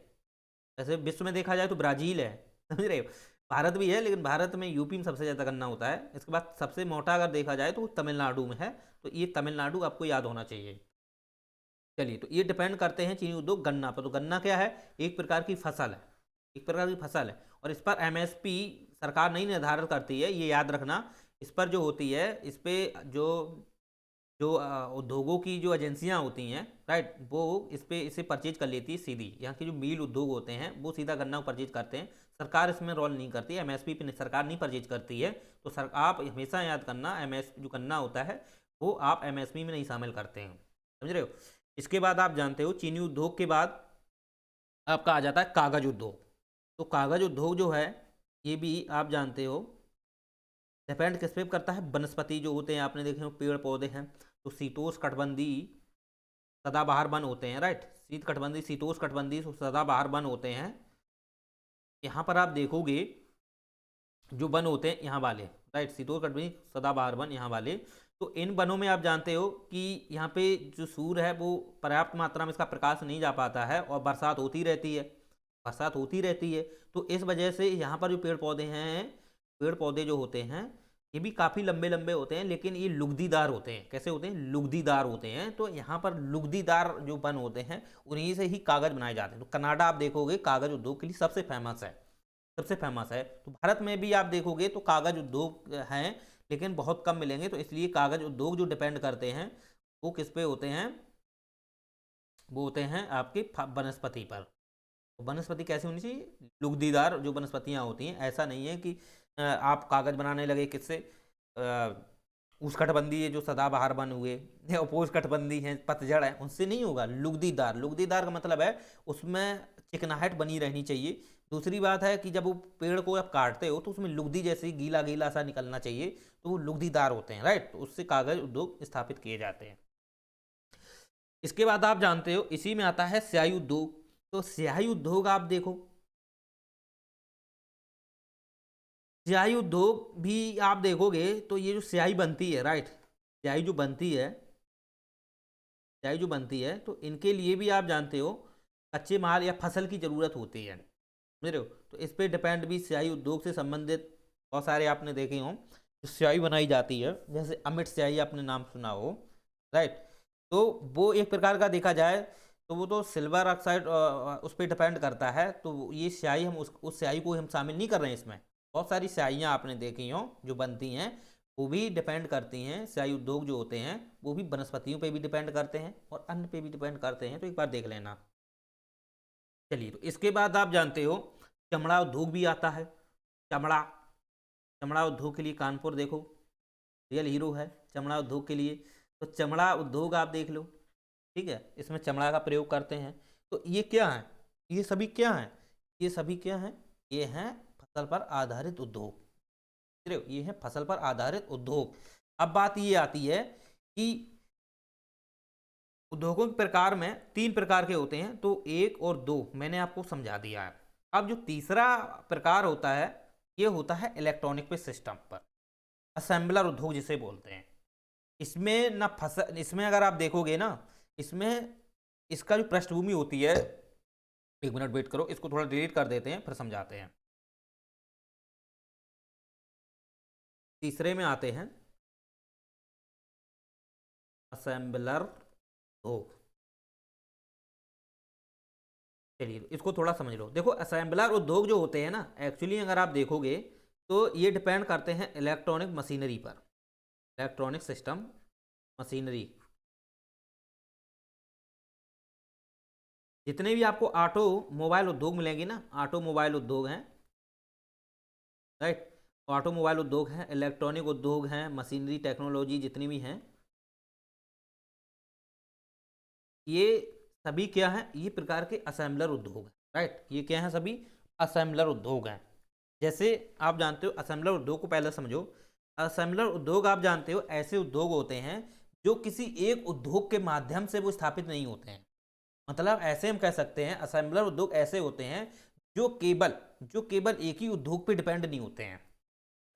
जैसे विश्व में देखा जाए तो ब्राज़ील है, समझ रहे हो, भारत भी है लेकिन भारत में यूपी में सबसे ज़्यादा गन्ना होता है। इसके बाद सबसे मोटा अगर देखा जाए तो वो तमिलनाडु में है। तो ये तमिलनाडु आपको याद होना चाहिए। चलिए, तो ये डिपेंड करते हैं चीनी उद्योग गन्ना पर। तो गन्ना क्या है, एक प्रकार की फसल है, एक प्रकार की फसल है, और इस पर एमएसपी सरकार नहीं निर्धारित करती है, ये याद रखना। इस पर जो होती है, इस पे जो जो उद्योगों की जो एजेंसियां होती हैं, राइट, वो इसे परचेज कर लेती है सीधी। यहाँ के जो मील उद्योग होते हैं वो सीधा गन्ना को परचेज करते हैं, सरकार इसमें रोल नहीं करती है, एमएसपी पे सरकार नहीं परचेज करती है। तो सर आप हमेशा याद करना, एमएस जो गन्ना होता है वो आप एमएसपी में नहीं शामिल करते हैं, समझ रहे हो। इसके बाद आप जानते हो चीनी उद्योग के बाद आपका आ जाता है कागज उद्योग। तो कागज उद्योग जो है ये भी आप जानते हो डिपेंड किस पे करता है, वनस्पति जो होते हैं आपने देखे हो, पेड़ पौधे हैं। तो शीतोष्ण कटिबंधी सदाबहार वन होते हैं, राइट, शीत कटिबंधी, शीतोष्ण कटिबंधी सदाबहार वन होते हैं। यहाँ पर आप देखोगे जो वन होते हैं यहाँ वाले, राइट, शीतोष्ण कटिबंधी सदाबहार वन यहाँ वाले। तो इन वनों में आप जानते हो कि यहाँ पे जो सूर्य है वो पर्याप्त मात्रा में इसका प्रकाश नहीं जा पाता है, और बरसात होती रहती है, बरसात होती रहती है। तो इस वजह से यहाँ पर जो पेड़ पौधे हैं, पेड़ पौधे जो होते हैं ये भी काफ़ी लंबे लंबे होते हैं, लेकिन ये लुगदीदार होते हैं। कैसे होते हैं, लुगदीदार होते हैं। तो यहाँ पर लुगदीदार जो वन होते हैं उन्हीं से ही कागज़ बनाए जाते हैं। तो कनाडा आप देखोगे कागज़ उद्योग के लिए सबसे फेमस है, सबसे फेमस है। तो भारत में भी आप देखोगे तो कागज़ उद्योग हैं लेकिन बहुत कम मिलेंगे। तो इसलिए कागज़ उद्योग जो डिपेंड करते हैं वो किस पे होते हैं, वो होते हैं आपके वनस्पति पर। तो वनस्पति कैसी होनी चाहिए, लुगदीदार जो वनस्पतियाँ होती हैं। ऐसा नहीं है कि आप कागज़ बनाने लगे किससे, उष्णकटिबंधीय जो सदाबहार वन हुए या उपोष्णकटिबंधीय हैं, पतझड़ है, उनसे नहीं होगा। लुगदीदार, लुगदीदार का मतलब है उसमें चिकनाहट बनी रहनी चाहिए। दूसरी बात है कि जब वो पेड़ को आप काटते हो तो उसमें लुगदी जैसे गीला गीला सा निकलना चाहिए, तो वो लुगदीदार होते हैं, राइट। तो उससे कागज उद्योग स्थापित किए जाते हैं। इसके बाद आप जानते हो इसी में आता है स्याही उद्योग। तो स्याही उद्योग आप देखो, स्याही उद्योग भी आप देखोगे तो ये जो स्याही बनती है, राइट, स्याही जो बनती है, स्याही जो बनती है, तो इनके लिए भी आप जानते हो कच्चे माल या फसल की ज़रूरत होती है, समझ रहे हो। तो इस पे डिपेंड भी स्याही उद्योग से संबंधित बहुत सारे आपने देखे हों जो स्याही बनाई जाती है, जैसे अमिट स्याही आपने नाम सुना हो, राइट। तो वो एक प्रकार का देखा जाए तो वो तो सिल्वर ऑक्साइड उस पर डिपेंड करता है। तो ये स्याही हम उस स्याही को हम शामिल नहीं कर रहे हैं इसमें। बहुत सारी स्याहियाँ आपने देखी हों जो बनती हैं, वो भी डिपेंड करती हैं, स्याही उद्योग जो होते हैं वो भी वनस्पतियों पे भी डिपेंड करते हैं और अन्न पे भी डिपेंड करते हैं। तो एक बार देख लेना। चलिए, तो इसके बाद आप जानते हो चमड़ा उद्योग भी आता है। चमड़ा, चमड़ा उद्योग के लिए कानपुर देखो रियल हीरो है चमड़ा उद्योग के लिए। तो चमड़ा उद्योग आप देख लो, ठीक है, इसमें चमड़ा का प्रयोग करते हैं। तो ये क्या है, ये सभी क्या है, ये सभी क्या है, ये हैं फसल पर आधारित उद्योग, ये है फसल पर आधारित उद्योग। अब बात ये आती है कि उद्योगों के प्रकार में 3 प्रकार के होते हैं, तो 1 और 2 मैंने आपको समझा दिया है। अब जो तीसरा प्रकार होता है ये होता है इलेक्ट्रॉनिक पे सिस्टम पर, असेंबलर उद्योग जिसे बोलते हैं। इसमें ना फसल, इसमें अगर आप देखोगे ना, इसमें इसका जो पृष्ठभूमि होती है, 1 मिनट वेट करो, इसको थोड़ा डिलीट कर देते हैं फिर समझाते हैं। तीसरे में आते हैं असेंबलर उद्योग। चलिए इसको थोड़ा समझ लो। देखो असेंबलर उद्योग जो होते हैं ना, एक्चुअली अगर आप देखोगे तो ये डिपेंड करते हैं इलेक्ट्रॉनिक मशीनरी पर, इलेक्ट्रॉनिक सिस्टम मशीनरी। जितने भी आपको ऑटोमोबाइल उद्योग मिलेंगे ना, ऑटोमोबाइल उद्योग हैं, राइट, ऑटोमोबाइल उद्योग हैं, इलेक्ट्रॉनिक उद्योग हैं, मशीनरी टेक्नोलॉजी जितनी भी हैं, ये सभी क्या हैं, ये प्रकार के असेंबलर उद्योग हैं, राइट। ये क्या हैं, सभी असेंबलर उद्योग हैं। जैसे आप जानते हो असेंबलर उद्योग को पहले समझो। असेंबलर उद्योग आप जानते हो ऐसे उद्योग होते हैं जो किसी एक उद्योग के माध्यम से वो स्थापित नहीं होते हैं। मतलब ऐसे हम कह सकते हैं असेंबलर उद्योग ऐसे होते हैं जो केवल एक ही उद्योग पे डिपेंड नहीं होते हैं,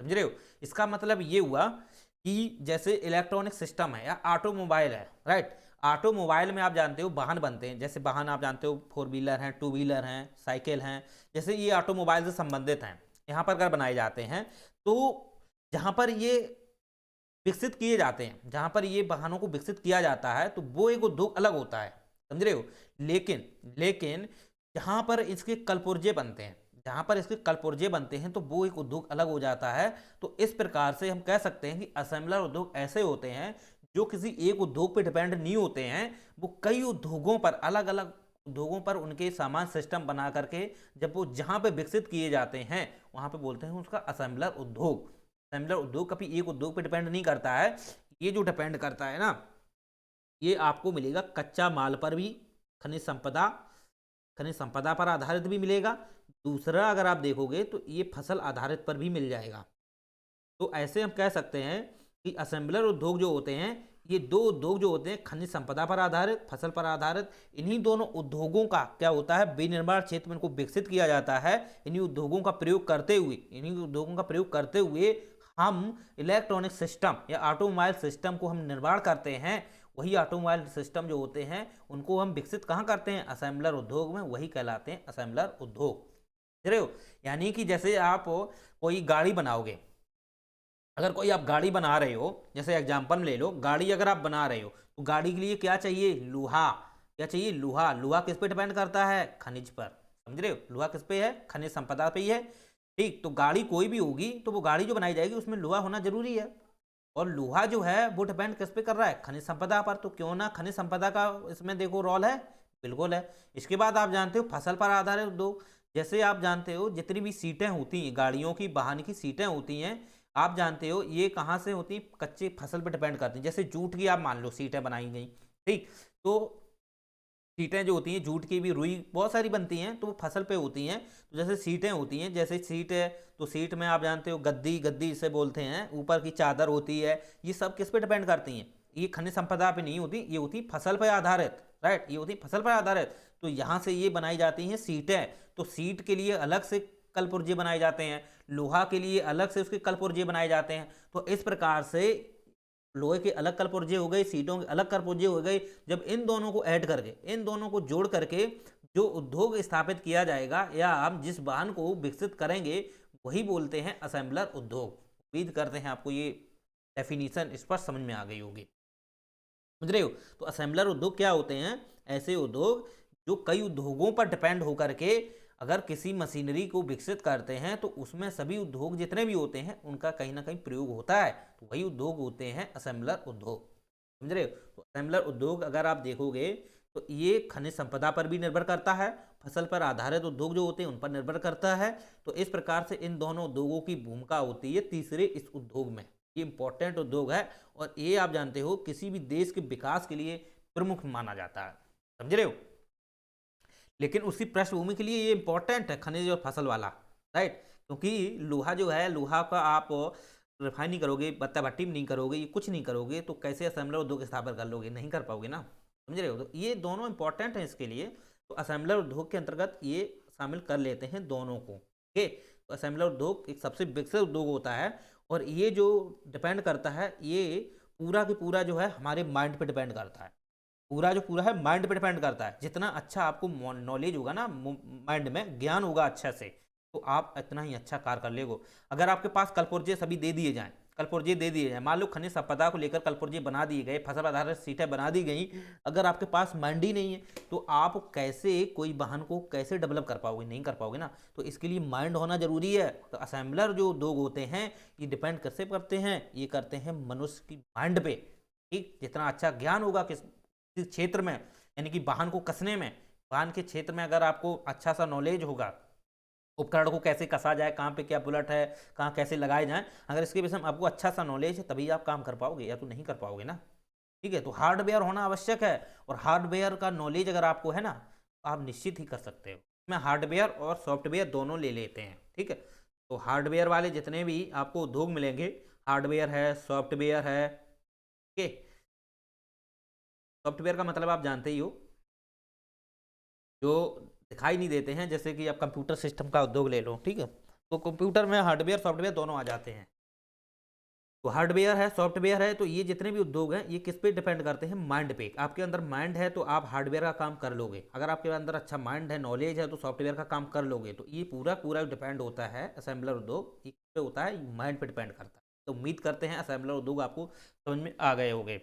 समझ रहे हो। इसका मतलब ये हुआ कि जैसे इलेक्ट्रॉनिक सिस्टम है या ऑटोमोबाइल है, राइट। ऑटोमोबाइल में आप जानते हो वाहन बनते हैं, जैसे वाहन आप जानते हो 4 व्हीलर हैं, 2 व्हीलर हैं, साइकिल हैं, जैसे ये ऑटोमोबाइल से संबंधित हैं। यहाँ पर अगर बनाए जाते हैं तो जहाँ पर ये विकसित किए जाते हैं, जहाँ पर ये वाहनों को विकसित किया जाता है तो वो एक उद्योग अलग होता है, समझ रहे हो। लेकिन जहाँ पर इसके कलपुर्जे बनते हैं, जहाँ पर इसके कलपुर्जे बनते हैं तो वो एक उद्योग अलग हो जाता है। तो इस प्रकार से हम कह सकते हैं कि असेंबलर उद्योग ऐसे होते हैं जो किसी एक उद्योग पर डिपेंड नहीं होते हैं, वो कई उद्योगों पर, अलग अलग उद्योगों पर उनके सामान सिस्टम बना करके जब वो जहाँ पे विकसित किए जाते हैं वहाँ पे बोलते हैं उसका असेंबलर उद्योग। असेंबलर उद्योग कभी एक उद्योग पे डिपेंड नहीं करता है। ये जो डिपेंड करता है ना, ये आपको मिलेगा कच्चा माल पर भी, खनिज संपदा पर आधारित भी मिलेगा। दूसरा अगर आप देखोगे तो ये फसल आधारित पर भी मिल जाएगा। तो ऐसे हम कह सकते हैं कि असेंबलर उद्योग जो होते हैं, ये 2 उद्योग जो होते हैं खनिज संपदा पर आधारित, फसल पर आधारित, इन्हीं दोनों उद्योगों का क्या होता है, विनिर्माण क्षेत्र में इनको विकसित किया जाता है। इन्हीं उद्योगों का प्रयोग करते हुए हम इलेक्ट्रॉनिक सिस्टम या ऑटोमोबाइल सिस्टम को हम निर्माण करते हैं। वही ऑटोमोबाइल सिस्टम जो होते हैं उनको हम विकसित कहाँ करते हैं, असेंबलर उद्योग में, वही कहलाते हैं असेंबलर उद्योग, समझ रहे हो। यानी कि जैसे आप कोई गाड़ी बनाओगे, अगर कोई आप गाड़ी बना रहे हो, जैसे एग्जांपल ले लो, गाड़ी अगर आप बना रहे हो तो गाड़ी के लिए क्या चाहिए, लोहा। क्या चाहिए, लोहा। लोहा किस पे डिपेंड करता है, खनिज पर, समझ रहे हो। लोहा किस पे है, खनिज संपदा पे ही है, ठीक। तो गाड़ी कोई भी होगी तो वो गाड़ी जो बनाई जाएगी उसमें लोहा होना जरूरी है, और लोहा जो है वो डिपेंड किस पे कर रहा है, खनिज संपदा पर। तो क्यों ना खनिज संपदा का इसमें देखो रोल है, बिल्कुल है। इसके बाद आप जानते हो फसल पर आधारित उद्योग, जैसे आप जानते हो जितनी भी सीटें होती हैं गाड़ियों की, वाहन की सीटें होती हैं, आप जानते हो ये कहाँ से होती, कच्चे फसल पे डिपेंड करती हैं। जैसे जूट की आप मान लो सीटें बनाई गई, ठीक, तो सीटें जो होती हैं जूट की भी, रुई बहुत सारी बनती हैं, तो वो फसल पे होती हैं। तो जैसे सीटें होती हैं, जैसे सीट है तो सीट में आप जानते हो गद्दी, गद्दी इसे बोलते हैं, ऊपर की चादर होती है, ये सब किस पे डिपेंड करती हैं, ये खनिज संपदा पे नहीं होती, ये होती फसल पर आधारित, राइट, ये होती फसल पर आधारित। तो यहाँ से ये बनाई जाती हैं सीटें। तो सीट के लिए अलग से कलपुर्जे बनाए जाते हैं, लोहा के लिए अलग से उसके कलपुर्जे बनाए जाते हैं। तो इस प्रकार से लोहे के अलग कलपुर्जे हो गए, सीटों के अलग कलपुर्जे हो गए। जब इन दोनों को ऐड करके, इन दोनों को जोड़ करके जो उद्योग स्थापित किया जाएगा या हम जिस वाहन को विकसित करेंगे, वही बोलते हैं असेंबलर उद्योग। उम्मीद करते हैं आपको ये डेफिनेशन स्पष्ट समझ में आ गई होगी। समझ रहे हो? तो असेंबलर उद्योग क्या होते हैं? ऐसे उद्योग जो कई उद्योगों पर डिपेंड होकर के अगर किसी मशीनरी को विकसित करते हैं, तो उसमें सभी उद्योग जितने भी होते हैं उनका कहीं ना कहीं प्रयोग होता है, तो वही उद्योग होते हैं असेंबलर उद्योग। समझ रहे हो? तो असेंबलर उद्योग अगर आप देखोगे तो ये खनिज संपदा पर भी निर्भर करता है, फसल पर आधारित उद्योग जो होते हैं उन पर निर्भर करता है। तो इस प्रकार से इन दोनों उद्योगों की भूमिका होती है तीसरे इस उद्योग में। ये इंपॉर्टेंट उद्योग है और ये आप जानते हो किसी भी देश के विकास के लिए प्रमुख माना जाता है। समझ रहे हो? लेकिन उसी पृष्ठभूमि के लिए ये इंपॉर्टेंट है खनिज और फसल वाला, राइट, क्योंकि लोहा जो है, लोहा का आप रिफाइन नहीं करोगे, बत्ता भट्टी में नहीं करोगे, ये कुछ नहीं करोगे, तो कैसे असेंबलर उद्योग स्थापित कर लोगे? नहीं कर पाओगे ना। समझ रहे हो? तो ये दोनों इंपॉर्टेंट हैं इसके लिए। तो असेंबलर उद्योग के अंतर्गत ये शामिल कर लेते हैं दोनों को। ओके, तो असेंबलर उद्योग एक सबसे विकसित उद्योग होता है और ये जो डिपेंड करता है, ये पूरा की पूरा जो है हमारे माइंड पे डिपेंड करता है। पूरा जो पूरा है माइंड पे डिपेंड करता है। जितना अच्छा आपको नॉलेज होगा ना, माइंड में ज्ञान होगा अच्छा से, तो आप इतना ही अच्छा कार्य कर लेगो। अगर आपके पास कलपुर्जे सभी दे दिए जाएं, कलपुर्जे दे दिए जाएं, मान लो खनिज संपदा को लेकर कलपुर्जे बना दिए गए, फसल आधारित सीटें बना दी गई, अगर आपके पास माइंड ही नहीं है तो आप कैसे कोई वाहन को कैसे डेवलप कर पाओगे? नहीं कर पाओगे ना। तो इसके लिए माइंड होना जरूरी है। तो असेंबलर जो उद्योग होते हैं ये डिपेंड कैसे करते हैं? ये करते हैं मनुष्य की माइंड पे। ठीक, जितना अच्छा ज्ञान होगा किस क्षेत्र में, यानी कि वाहन को कसने में, वाहन के क्षेत्र में अगर आपको अच्छा सा नॉलेज होगा, उपकरण को कैसे कसा जाए, कहाँ पे क्या बुलेट है, कहाँ कैसे लगाए जाए, अगर इसके विषय में आपको अच्छा सा नॉलेज है तभी आप काम कर पाओगे, या तो नहीं कर पाओगे ना। ठीक है, तो हार्डवेयर होना आवश्यक है और हार्डवेयर का नॉलेज अगर आपको है ना, तो आप निश्चित ही कर सकते हो। मैं हार्डवेयर और सॉफ्टवेयर दोनों ले लेते हैं। ठीक है, तो हार्डवेयर वाले जितने भी आपको उद्योग मिलेंगे, हार्डवेयर है, सॉफ्टवेयर है। ओके, सॉफ्टवेयर का मतलब आप जानते ही हो, जो दिखाई नहीं देते हैं, जैसे कि आप कंप्यूटर सिस्टम का उद्योग ले लो। ठीक है, तो कंप्यूटर में हार्डवेयर सॉफ्टवेयर दोनों आ जाते हैं। तो हार्डवेयर है, सॉफ्टवेयर है, तो ये जितने भी उद्योग हैं ये किस पे डिपेंड करते हैं? माइंड पे। आपके अंदर माइंड है तो आप हार्डवेयर का काम कर लोगे, अगर आपके अंदर अच्छा माइंड है, नॉलेज है, तो सॉफ्टवेयर का काम कर लोगे। तो ये पूरा पूरा डिपेंड होता है असेंबलर उद्योग, ये पे होता है, माइंड पे डिपेंड करता है। तो उम्मीद करते हैं असेंबलर उद्योग आपको समझ में आ गए होंगे।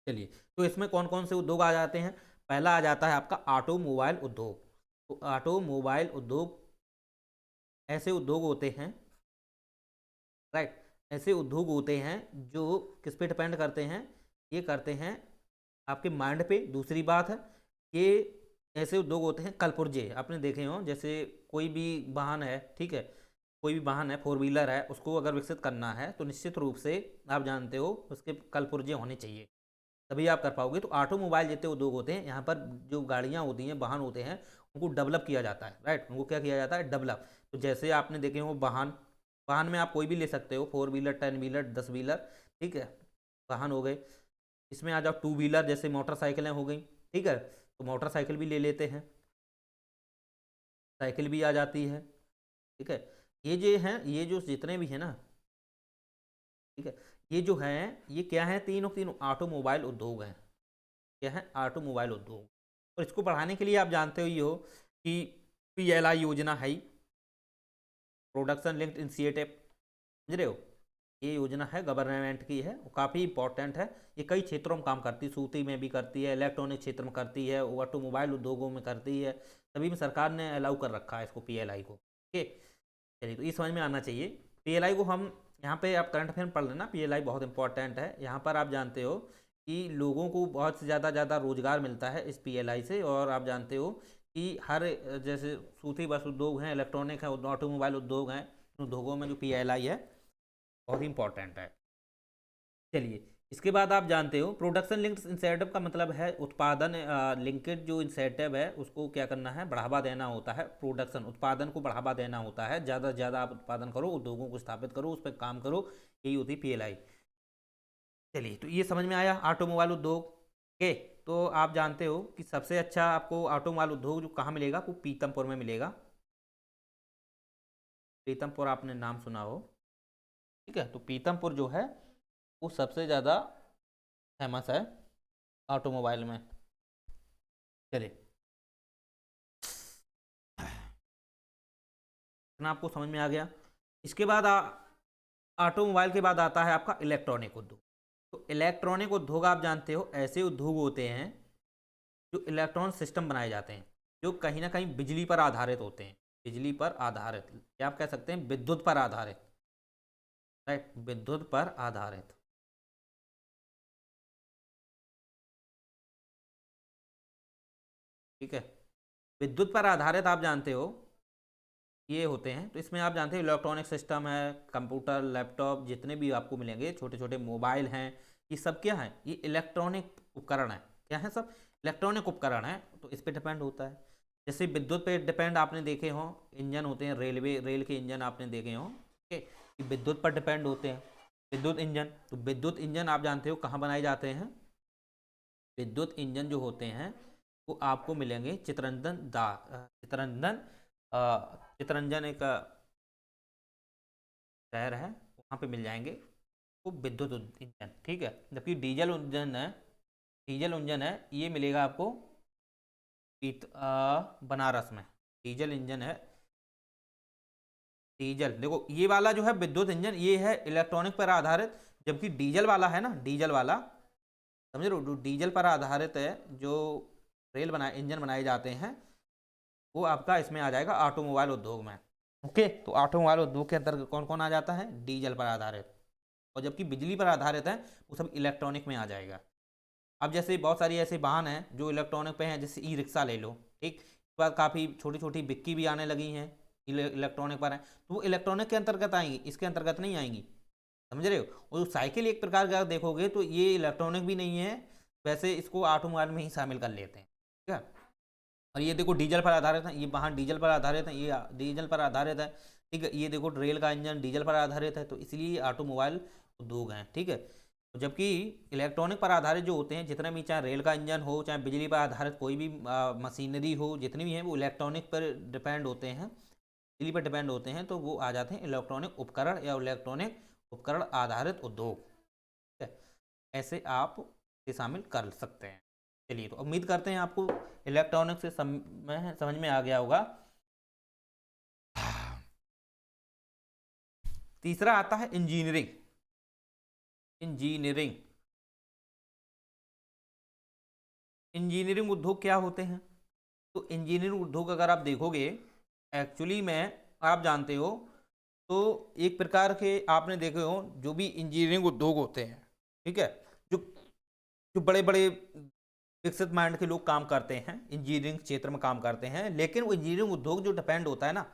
चलिए, तो इसमें कौन कौन से उद्योग आ जाते हैं? पहला आ जाता है आपका ऑटोमोबाइल उद्योग। तो ऑटोमोबाइल उद्योग ऐसे उद्योग होते हैं, राइट, ऐसे उद्योग होते हैं जो किस पे डिपेंड करते हैं? ये करते हैं आपके माइंड पे। दूसरी बात है, ये ऐसे उद्योग होते हैं कलपुर्जे, आपने देखे हो, जैसे कोई भी वाहन है, ठीक है, कोई भी वाहन है, फोर व्हीलर है, उसको अगर विकसित करना है तो निश्चित रूप से आप जानते हो उसके कलपुर्जे होने चाहिए, तभी आप कर पाओगे। तो ऑटोमोबाइल जितने उद्योग होते हैं, यहाँ पर जो गाड़ियाँ होती हैं, वाहन होते हैं, उनको डेवलप किया जाता है, राइट, उनको क्या किया जाता है? डेवलप। तो जैसे आपने देखे हो वाहन, वाहन में आप कोई भी ले सकते हो, फोर व्हीलर, 10 व्हीलर, 10 व्हीलर, ठीक है, वाहन हो गए। इसमें आ जाओ टू व्हीलर, जैसे मोटरसाइकिलें हो गई, ठीक है, तो मोटरसाइकिल भी ले लेते हैं, साइकिल भी आ जाती है। ठीक है, ये जो हैं, ये जो जितने भी हैं ना, ठीक है, ये जो हैं ये क्या है? तीनों तीनों ऑटोमोबाइल उद्योग हैं। क्या है? ऑटोमोबाइल उद्योग। और इसको बढ़ाने के लिए आप जानते हो ये हो कि PLI योजना है, प्रोडक्शन लिंक्ड इनिशिएटिव। समझ रहे हो? ये योजना है, गवर्नमेंट की है, वो काफ़ी इंपॉर्टेंट है। ये कई क्षेत्रों में काम करती है, सूती में भी करती है, इलेक्ट्रॉनिक क्षेत्र में करती है, ऑटोमोबाइल उद्योगों में करती है, सभी में सरकार ने अलाउ कर रखा है इसको, PLI को। ओके, चलिए, तो ये समझ में आना चाहिए। PLI को हम यहाँ पे आप करंट अफेयर पढ़ लेना, PLI बहुत इंपॉर्टेंट है। यहाँ पर आप जानते हो कि लोगों को बहुत से ज़्यादा रोजगार मिलता है इस PLI से। और आप जानते हो कि हर जैसे सूती वस्त्र उद्योग हैं, इलेक्ट्रॉनिक है, ऑटोमोबाइल उद्योग हैं, उद्योगों में जो PLI है बहुत ही इंपॉर्टेंट है। चलिए, इसके बाद आप जानते हो प्रोडक्शन लिंक्ड इंसेंटिव का मतलब है उत्पादन लिंकेज जो इंसेंटिव है उसको क्या करना है, बढ़ावा देना होता है। प्रोडक्शन उत्पादन को बढ़ावा देना होता है, ज़्यादा से ज़्यादा आप उत्पादन करो, उद्योगों को स्थापित करो, उस पर काम करो, यही होती है पीएलआई। चलिए, तो ये समझ में आया ऑटोमोबाइल उद्योग के। तो आप जानते हो कि सबसे अच्छा आपको ऑटोमोबाइल उद्योग जो कहाँ मिलेगा, वो पीतमपुर में मिलेगा। पीतमपुर आपने नाम सुना हो, ठीक है। तो पीतमपुर जो है वो सबसे ज़्यादा फेमस है ऑटोमोबाइल में। चलिए, इतना आपको समझ में आ गया। इसके बाद ऑटोमोबाइल के बाद आता है आपका इलेक्ट्रॉनिक उद्योग। तो इलेक्ट्रॉनिक उद्योग आप जानते हो ऐसे उद्योग होते हैं जो इलेक्ट्रॉनिक सिस्टम बनाए जाते हैं, जो कहीं ना कहीं बिजली पर आधारित होते हैं। बिजली पर आधारित, या आप कह सकते हैं विद्युत पर आधारित, राइट, विद्युत पर आधारित। ठीक है, विद्युत पर आधारित आप जानते हो ये होते हैं। तो इसमें आप जानते हैं इलेक्ट्रॉनिक सिस्टम है, कंप्यूटर, लैपटॉप, जितने भी आपको मिलेंगे, छोटे छोटे मोबाइल हैं, ये सब क्या है, ये इलेक्ट्रॉनिक उपकरण है। क्या है, सब इलेक्ट्रॉनिक उपकरण है। तो इस पे डिपेंड होता है। जैसे विद्युत पे डिपेंड आपने देखे हो, इंजन होते हैं, रेल के इंजन आपने देखे हो, ठीक है, ये विद्युत पर डिपेंड होते हैं, विद्युत इंजन। तो विद्युत इंजन आप जानते हो कहाँ बनाए जाते हैं। विद्युत इंजन जो होते हैं वो आपको मिलेंगे चितरंजन एक शहर है, वहाँ पे मिल जाएंगे वो विद्युत इंजन, ठीक है। जबकि डीजल इंजन है ये मिलेगा आपको बनारस में। डीजल इंजन है, डीजल देखो ये वाला जो है विद्युत इंजन, ये है इलेक्ट्रॉनिक पर आधारित। जबकि डीजल वाला है ना, डीजल वाला, समझ रहे हो, जो डीजल पर आधारित है, जो इंजन बनाए जाते हैं, वो आपका इसमें आ जाएगा ऑटोमोबाइल उद्योग में। ओके, तो ऑटोमोबाइल उद्योग के अंतर्गत कौन कौन आ जाता है, डीजल पर आधारित। और जबकि बिजली पर आधारित है वो सब इलेक्ट्रॉनिक में आ जाएगा। अब जैसे बहुत सारी ऐसे वाहन हैं जो इलेक्ट्रॉनिक पे हैं, जैसे ई रिक्शा ले लो, ठीक, इसके बाद काफ़ी छोटी छोटी बिक्की भी आने लगी हैं, इलेक्ट्रॉनिक पर है, तो वो इलेक्ट्रॉनिक के अंतर्गत आएंगी, इसके अंतर्गत नहीं आएंगी, समझ रहे हो। और साइकिल एक प्रकार का देखोगे तो ये इलेक्ट्रॉनिक भी नहीं है, वैसे इसको ऑटोमोबाइल में ही शामिल कर लेते हैं, ठीक है। और ये देखो डीजल पर आधारित है, ये वाहन डीजल पर आधारित है, ये डीजल पर आधारित है, ठीक है। ये देखो रेल का इंजन डीजल पर आधारित है, तो इसलिए ऑटोमोबाइल उद्योग हैं, ठीक है। तो जबकि इलेक्ट्रॉनिक पर आधारित जो होते हैं जितने भी, चाहे रेल का इंजन हो, चाहे बिजली पर आधारित कोई भी मशीनरी हो, जितनी भी हैं वो इलेक्ट्रॉनिक पर डिपेंड होते हैं, बिजली पर डिपेंड होते हैं, तो वो आ जाते हैं इलेक्ट्रॉनिक उपकरण या इलेक्ट्रॉनिक उपकरण आधारित उद्योग, ठीक है। ऐसे आप इसे शामिल कर सकते हैं। चलिए, तो उम्मीद करते हैं आपको इलेक्ट्रॉनिक से समझ में आ गया होगा। तीसरा आता है इंजीनियरिंग। इंजीनियरिंग इंजीनियरिंग उद्योग क्या होते हैं। तो इंजीनियरिंग उद्योग अगर आप देखोगे एक्चुअली में, आप जानते हो, तो एक प्रकार के आपने देखे हो जो भी इंजीनियरिंग उद्योग होते हैं, ठीक है, जो जो बड़े बड़े विकसित माइंड के लोग काम करते हैं, इंजीनियरिंग क्षेत्र में काम करते हैं, लेकिन वो इंजीनियरिंग उद्योग जो डिपेंड होता है ना,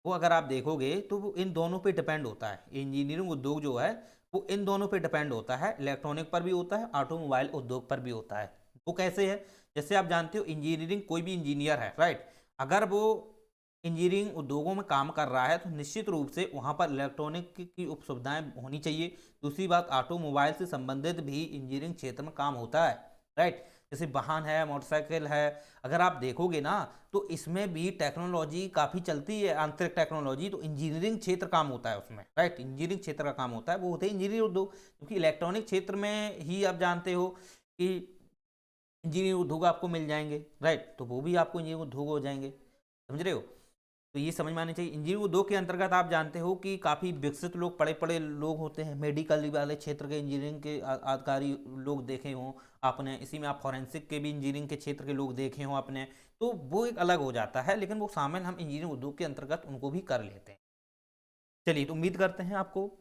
वो अगर आप देखोगे तो वो इन दोनों पे डिपेंड होता है। इंजीनियरिंग उद्योग जो है वो इन दोनों पे डिपेंड होता है, इलेक्ट्रॉनिक पर भी होता है, ऑटोमोबाइल उद्योग पर भी होता है। वो कैसे है, जैसे आप जानते हो इंजीनियरिंग, कोई भी इंजीनियर है, राइट, अगर वो इंजीनियरिंग उद्योगों में काम कर रहा है तो निश्चित रूप से वहाँ पर इलेक्ट्रॉनिक की उप सुविधाएँ होनी चाहिए। दूसरी बात, ऑटोमोबाइल से संबंधित भी इंजीनियरिंग क्षेत्र में काम होता है, राइट। जैसे वाहन है, मोटरसाइकिल है, अगर आप देखोगे ना तो इसमें भी टेक्नोलॉजी काफ़ी चलती है, आंतरिक टेक्नोलॉजी, तो इंजीनियरिंग क्षेत्र काम होता है उसमें, राइट, इंजीनियरिंग क्षेत्र का काम होता है, वो होते हैं इंजीनियरिंग उद्योग। क्योंकि इलेक्ट्रॉनिक क्षेत्र में ही आप जानते हो कि इंजीनियरिंग उद्योग आपको मिल जाएंगे, राइट, तो वो भी आपको इंजीनियरिंग उद्योग हो जाएंगे, समझ रहे हो। तो ये समझ में आनी चाहिए। इंजीनियरिंग उद्योग के अंतर्गत आप जानते हो कि काफ़ी विकसित लोग, पढ़े पढ़े लोग होते हैं, मेडिकल वाले क्षेत्र के इंजीनियरिंग के अधिकारी लोग देखे हों आपने, इसी में आप फॉरेंसिक के भी इंजीनियरिंग के क्षेत्र के लोग देखे हों आपने, तो वो एक अलग हो जाता है, लेकिन वो शामिल हम इंजीनियरिंग उद्योग के अंतर्गत उनको भी कर लेते हैं। चलिए, तो उम्मीद करते हैं आपको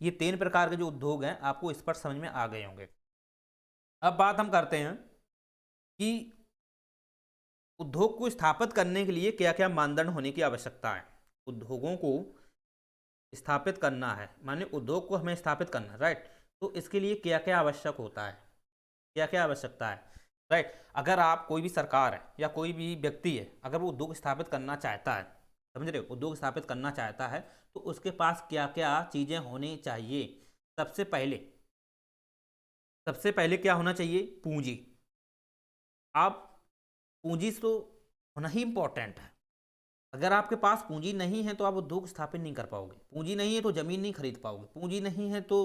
ये 3 प्रकार के जो उद्योग हैं आपको इस पर समझ में आ गए होंगे। अब बात हम करते हैं कि उद्योग को स्थापित करने के लिए क्या क्या मानदंड होने की आवश्यकता है। उद्योगों को स्थापित करना है, माने उद्योग को हमें स्थापित करना है, राइट। तो इसके लिए क्या क्या आवश्यक होता है, क्या क्या आवश्यकता है, राइट। अगर आप कोई भी सरकार है या कोई भी व्यक्ति है, अगर वो उद्योग स्थापित करना चाहता है, समझ रहे हो, उद्योग स्थापित करना चाहता है, तो उसके पास क्या क्या चीज़ें होनी चाहिए। सबसे पहले सबसे पहले क्या होना चाहिए, पूंजी। आप पूंजी तो होना ही इंपॉर्टेंट है। अगर आपके पास पूंजी नहीं है तो आप उद्योग स्थापित नहीं कर पाओगे। पूंजी नहीं है तो जमीन नहीं खरीद पाओगे। पूंजी नहीं है तो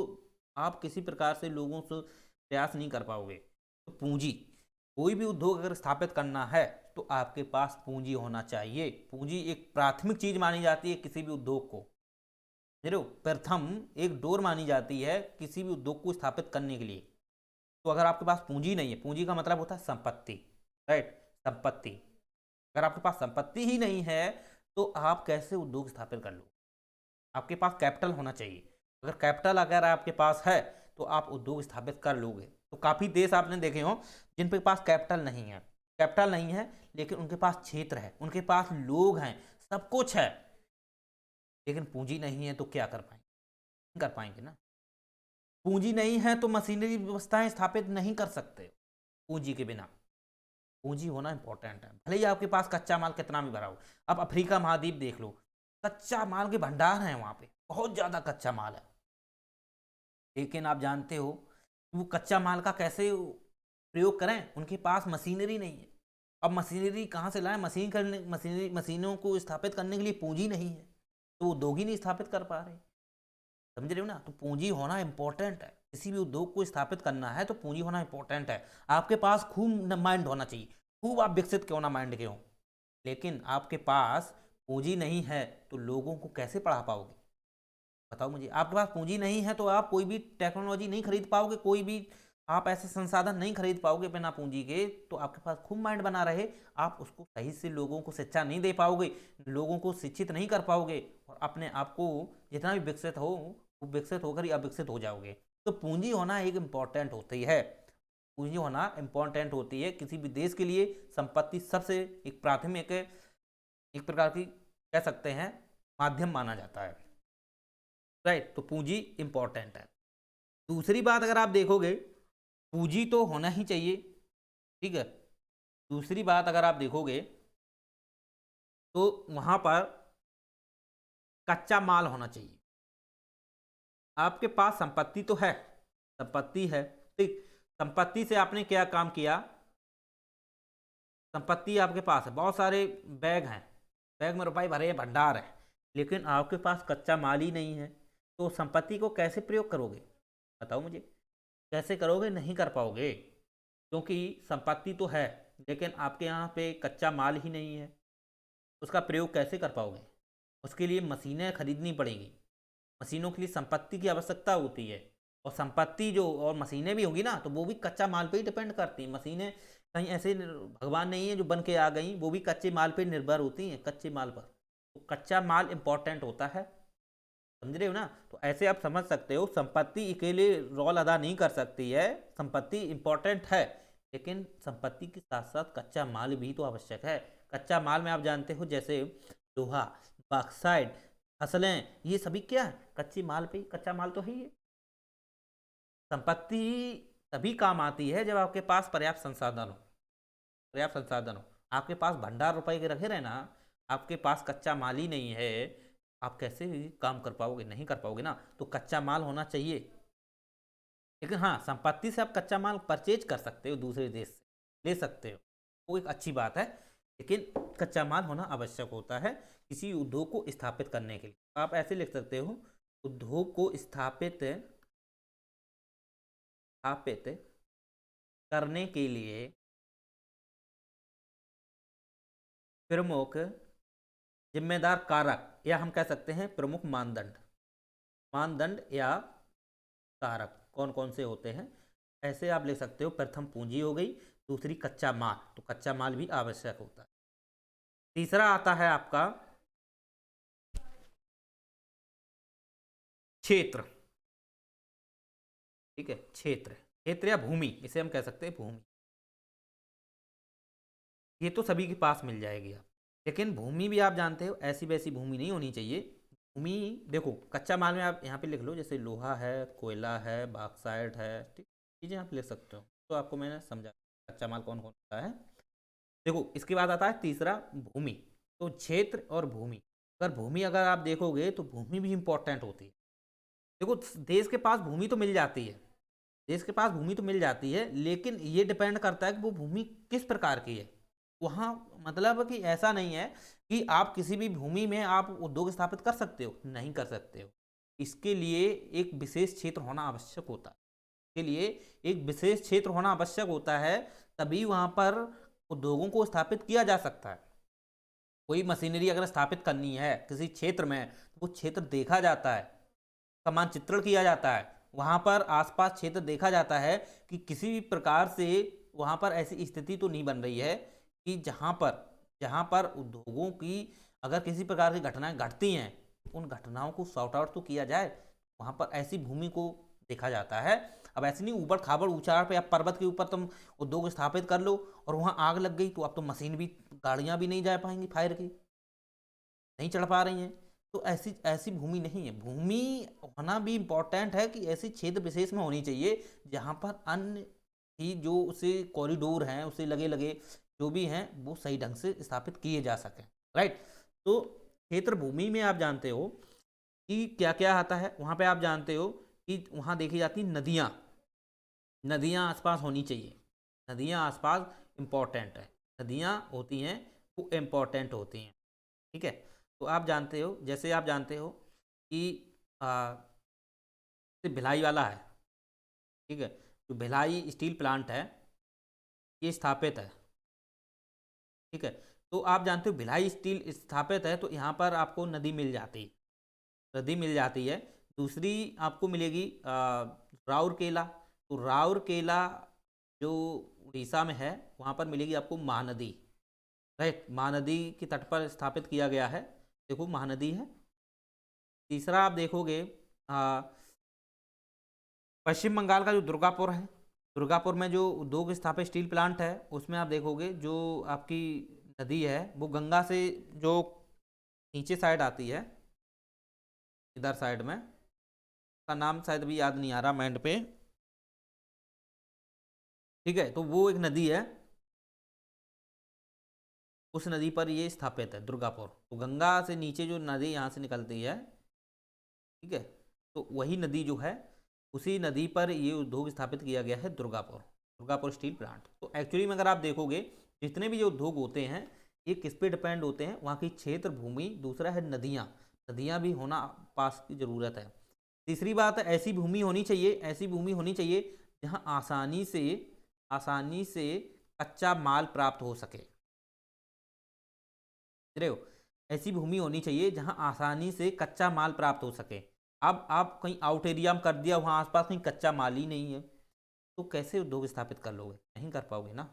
आप किसी प्रकार से लोगों से प्रयास नहीं कर पाओगे। तो पूंजी, कोई भी उद्योग अगर स्थापित करना है तो आपके पास पूंजी होना चाहिए। पूंजी एक प्राथमिक चीज मानी जाती है किसी भी उद्योग को, समझ रहे हो, प्रथम एक डोर मानी जाती है किसी भी उद्योग को स्थापित करने के लिए। तो अगर आपके पास पूंजी नहीं है, पूंजी का मतलब होता है संपत्ति, राइट, संपत्ति। अगर आपके पास संपत्ति ही नहीं है तो आप कैसे उद्योग स्थापित कर लो। आपके पास कैपिटल होना चाहिए। अगर कैपिटल अगर आपके पास है तो आप उद्योग स्थापित कर लोगे। तो काफ़ी देश आपने देखे हो जिन के पास कैपिटल नहीं है, कैपिटल नहीं है लेकिन उनके पास क्षेत्र है, उनके पास लोग हैं, सब कुछ है, लेकिन पूंजी नहीं है तो क्या कर पाएंगे, नहीं कर पाएंगे ना। पूंजी नहीं है तो मशीनरी व्यवस्थाएं स्थापित नहीं कर सकते पूंजी के बिना। पूंजी होना इंपॉर्टेंट है, भले ही आपके पास कच्चा माल कितना भी भरा हो। अब अफ्रीका महाद्वीप देख लो, कच्चा माल के भंडार हैं वहां पे, बहुत ज्यादा कच्चा माल है, लेकिन आप जानते हो वो कच्चा माल का कैसे प्रयोग करें, उनके पास मशीनरी नहीं है। अब मशीनरी कहाँ से लाएं, मशीनों को स्थापित करने के लिए पूंजी नहीं है, तो उद्योग ही नहीं स्थापित कर पा रहे, समझ रहे हो ना। तो पूंजी होना इंपॉर्टेंट है, किसी भी उद्योग को स्थापित करना है तो पूंजी होना इंपॉर्टेंट है। आपके पास खूब माइंड होना चाहिए, खूब आप विकसित क्यों ना माइंड के हो, लेकिन आपके पास पूंजी नहीं है तो लोगों को कैसे पढ़ा पाओगे, बताओ मुझे। आपके पास पूंजी नहीं है तो आप कोई भी टेक्नोलॉजी नहीं खरीद पाओगे, कोई भी आप ऐसे संसाधन नहीं खरीद पाओगे बिना पूंजी के। तो आपके पास खूब माइंड बना रहे, आप उसको सही से लोगों को शिक्षा नहीं दे पाओगे, लोगों को शिक्षित नहीं कर पाओगे, और अपने आप को जितना भी विकसित हो वो विकसित होकर ही अविकसित हो जाओगे। तो पूंजी होना एक इम्पॉर्टेंट होती है, पूंजी होना इंपॉर्टेंट होती है किसी भी देश के लिए। संपत्ति सबसे एक प्राथमिक, एक प्रकार की कह सकते हैं माध्यम माना जाता है, राइट। तो पूंजी इंपॉर्टेंट है। दूसरी बात अगर आप देखोगे, पूंजी तो होना ही चाहिए, ठीक है। दूसरी बात अगर आप देखोगे तो वहां पर कच्चा माल होना चाहिए। आपके पास संपत्ति तो है, संपत्ति है, ठीक। संपत्ति से आपने क्या काम किया, संपत्ति आपके पास है, बहुत सारे बैग हैं, बैग में रुपए भरे भंडार है, लेकिन आपके पास कच्चा माल ही नहीं है, तो संपत्ति को कैसे प्रयोग करोगे, बताओ मुझे, कैसे करोगे, नहीं कर पाओगे, क्योंकि संपत्ति तो है लेकिन आपके यहाँ पे कच्चा माल ही नहीं है। उसका प्रयोग कैसे कर पाओगे, उसके लिए मशीनें खरीदनी पड़ेंगी, मशीनों के लिए संपत्ति की आवश्यकता होती है, और संपत्ति जो और मशीनें भी होंगी ना तो वो भी कच्चा माल पे ही डिपेंड करती हैं। मशीनें कहीं ऐसे भगवान नहीं है जो बन के आ गई, वो भी कच्चे माल पे निर्भर होती हैं, कच्चे माल पर। तो कच्चा माल इंपॉर्टेंट होता है, समझ रहे हो ना। तो ऐसे आप समझ सकते हो संपत्ति अकेले रोल अदा नहीं कर सकती है, संपत्ति इंपॉर्टेंट है, लेकिन संपत्ति के साथ साथ कच्चा माल भी तो आवश्यक है। कच्चा माल में आप जानते हो जैसे लोहा, बॉक्साइट, फसलें, ये सभी क्या है, कच्चे माल पे, कच्चा माल तो है ही है। संपत्ति तभी काम आती है जब आपके पास पर्याप्त संसाधन हो, पर्याप्त संसाधन हो। आपके पास भंडार रुपए के रखे रहना, आपके पास कच्चा माल ही नहीं है, आप कैसे काम कर पाओगे, नहीं कर पाओगे ना। तो कच्चा माल होना चाहिए, लेकिन हाँ संपत्ति से आप कच्चा माल परचेज कर सकते हो, दूसरे देश से ले सकते हो, वो एक अच्छी बात है, लेकिन कच्चा माल होना आवश्यक होता है किसी उद्योग को स्थापित करने के लिए। आप ऐसे लिख सकते हो, उद्योग को स्थापित स्थापित करने के लिए प्रमुख जिम्मेदार कारक, या हम कह सकते हैं प्रमुख मानदंड, मानदंड या कारक कौन कौन से होते हैं, ऐसे आप ले सकते हो। प्रथम पूंजी हो गई, दूसरी कच्चा माल, तो कच्चा माल भी आवश्यक होता है। तीसरा आता है आपका क्षेत्र, ठीक है, क्षेत्र, क्षेत्र या भूमि, इसे हम कह सकते हैं भूमि। ये तो सभी के पास मिल जाएगी आप, लेकिन भूमि भी आप जानते हो ऐसी वैसी भूमि नहीं होनी चाहिए, भूमि, देखो कच्चा माल में आप यहाँ पे लिख लो, जैसे लोहा है, कोयला है, बॉक्साइट है, ठीक, चीज़ें आप लिख सकते हो। तो आपको मैंने समझा कच्चा माल कौन कौन होता है। देखो इसके बाद आता है तीसरा भूमि। तो क्षेत्र और भूमि, अगर आप देखोगे तो भूमि भी इंपॉर्टेंट होती है। देखो देश के पास भूमि तो मिल जाती है, लेकिन ये डिपेंड करता है कि वो भूमि किस प्रकार की है। वहाँ मतलब कि ऐसा नहीं है कि आप किसी भी भूमि में आप उद्योग स्थापित कर सकते हो, नहीं कर सकते हो। इसके लिए एक विशेष क्षेत्र होना आवश्यक होता है, तभी वहाँ पर उद्योगों को स्थापित किया जा सकता है। कोई मशीनरी अगर स्थापित करनी है किसी क्षेत्र में, तो वो क्षेत्र देखा जाता है, का मानचित्रण किया जाता है, वहाँ पर आसपास क्षेत्र देखा जाता है कि किसी भी प्रकार से वहाँ पर ऐसी स्थिति तो नहीं बन रही है कि जहाँ पर उद्योगों की अगर किसी प्रकार की घटनाएं घटती हैं, उन घटनाओं को सॉर्ट आउट तो किया जाए। वहाँ पर ऐसी भूमि को देखा जाता है। अब ऐसे नहीं ऊबड़ खाबड़ ऊंचाई पे, आप पर्वत के ऊपर तुम उद्योग स्थापित कर लो और वहाँ आग लग गई, तो अब तो मशीन भी, गाड़ियाँ भी नहीं जा पाएंगी, फायर की नहीं चढ़ पा रही हैं। तो ऐसी ऐसी भूमि नहीं है। भूमि होना भी इम्पोर्टेंट है कि ऐसी क्षेत्र विशेष में होनी चाहिए जहाँ पर अन्य ही जो उसे कॉरिडोर हैं, उसे लगे लगे जो भी हैं, वो सही ढंग से स्थापित किए जा सकें, राइट। तो क्षेत्र भूमि में आप जानते हो कि क्या क्या आता है। वहाँ पे आप जानते हो कि वहाँ देखी जाती नदियाँ, आसपास होनी चाहिए। नदियाँ आसपास इम्पोर्टेंट है, नदियाँ होती हैं वो इम्पोर्टेंट होती हैं, ठीक है। तो आप जानते हो, जैसे आप जानते हो कि भिलाई वाला है, ठीक है, जो भिलाई स्टील प्लांट है ये स्थापित है, ठीक है। तो आप जानते हो भिलाई स्टील स्थापित है, तो यहाँ पर आपको नदी मिल जाती है, दूसरी आपको मिलेगी राउरकेला। तो राउरकेला जो उड़ीसा में है, वहाँ पर मिलेगी आपको महानदी, राइट। महानदी के तट पर स्थापित किया गया है, देखो महानदी है। तीसरा आप देखोगे पश्चिम बंगाल का जो दुर्गापुर है, दुर्गापुर में जो उद्योग स्थापित स्टील प्लांट है, उसमें आप देखोगे जो आपकी नदी है वो गंगा से जो नीचे साइड आती है, इधर साइड में, का नाम शायद भी याद नहीं आ रहा माइंड पे, ठीक है। तो वो एक नदी है, उस नदी पर ये स्थापित है दुर्गापुर। तो गंगा से नीचे जो नदी यहाँ से निकलती है, ठीक है, तो वही नदी जो है, उसी नदी पर ये उद्योग स्थापित किया गया है, दुर्गापुर स्टील प्लांट। तो एक्चुअली में अगर आप देखोगे जितने भी जो उद्योग होते हैं ये किस पे डिपेंड होते हैं, वहाँ की क्षेत्र भूमि, दूसरा है नदियाँ, भी होना पास की ज़रूरत है। तीसरी बात है ऐसी भूमि होनी चाहिए, जहाँ आसानी से कच्चा माल प्राप्त हो सके, रहे हो। ऐसी भूमि होनी चाहिए जहां आसानी से कच्चा माल प्राप्त हो सके। अब आप कहीं आउट एरिया में कर दिया, वहां आसपास कहीं कच्चा माल ही नहीं है, तो कैसे उद्योग स्थापित कर लोगे, नहीं कर पाओगे ना।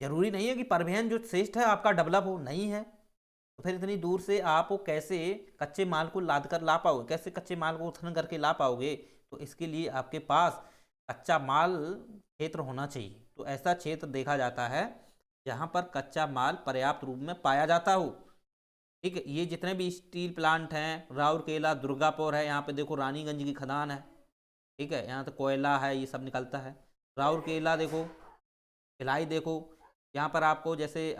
जरूरी नहीं है कि परिवहन जो श्रेष्ठ है आपका डेवलप हो, नहीं है, तो फिर इतनी दूर से आप कैसे कच्चे माल को लाद कर ला पाओगे, कैसे कच्चे माल को उत्खनन करके ला पाओगे। तो इसके लिए आपके पास कच्चा माल क्षेत्र होना चाहिए। तो ऐसा क्षेत्र देखा जाता है जहाँ पर कच्चा माल पर्याप्त रूप में पाया जाता हो, ठीक है। ये जितने भी स्टील प्लांट हैं, राउरकेला, दुर्गापुर है, यहाँ पे देखो रानीगंज की खदान है, ठीक है, यहाँ तो कोयला है, ये सब निकलता है। राउरकेला देखो, भिलाई देखो, यहाँ पर आपको जैसे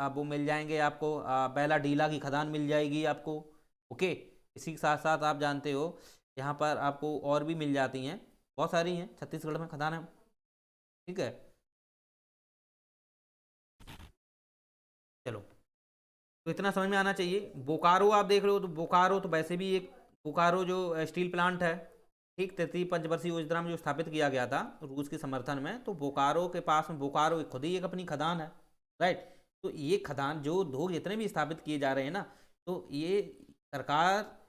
वो मिल जाएंगे आपको, बैला डीला की खदान मिल जाएगी आपको, ओके। इसी के साथ साथ आप जानते हो यहाँ पर आपको और भी मिल जाती हैं, बहुत सारी हैं छत्तीसगढ़ में खदान है, ठीक है। चलो, तो इतना समझ में आना चाहिए। बोकारो आप देख रहे हो, तो बोकारो तो वैसे भी एक, बोकारो जो स्टील प्लांट है, ठीक, तृतीय पंचवर्षीय योजना में जो स्थापित किया गया था रूस के समर्थन में, तो बोकारो के पास में, बोकारो खुद ही एक अपनी खदान है, राइट। तो ये खदान जो उद्योग जितने भी स्थापित किए जा रहे हैं ना, तो ये सरकार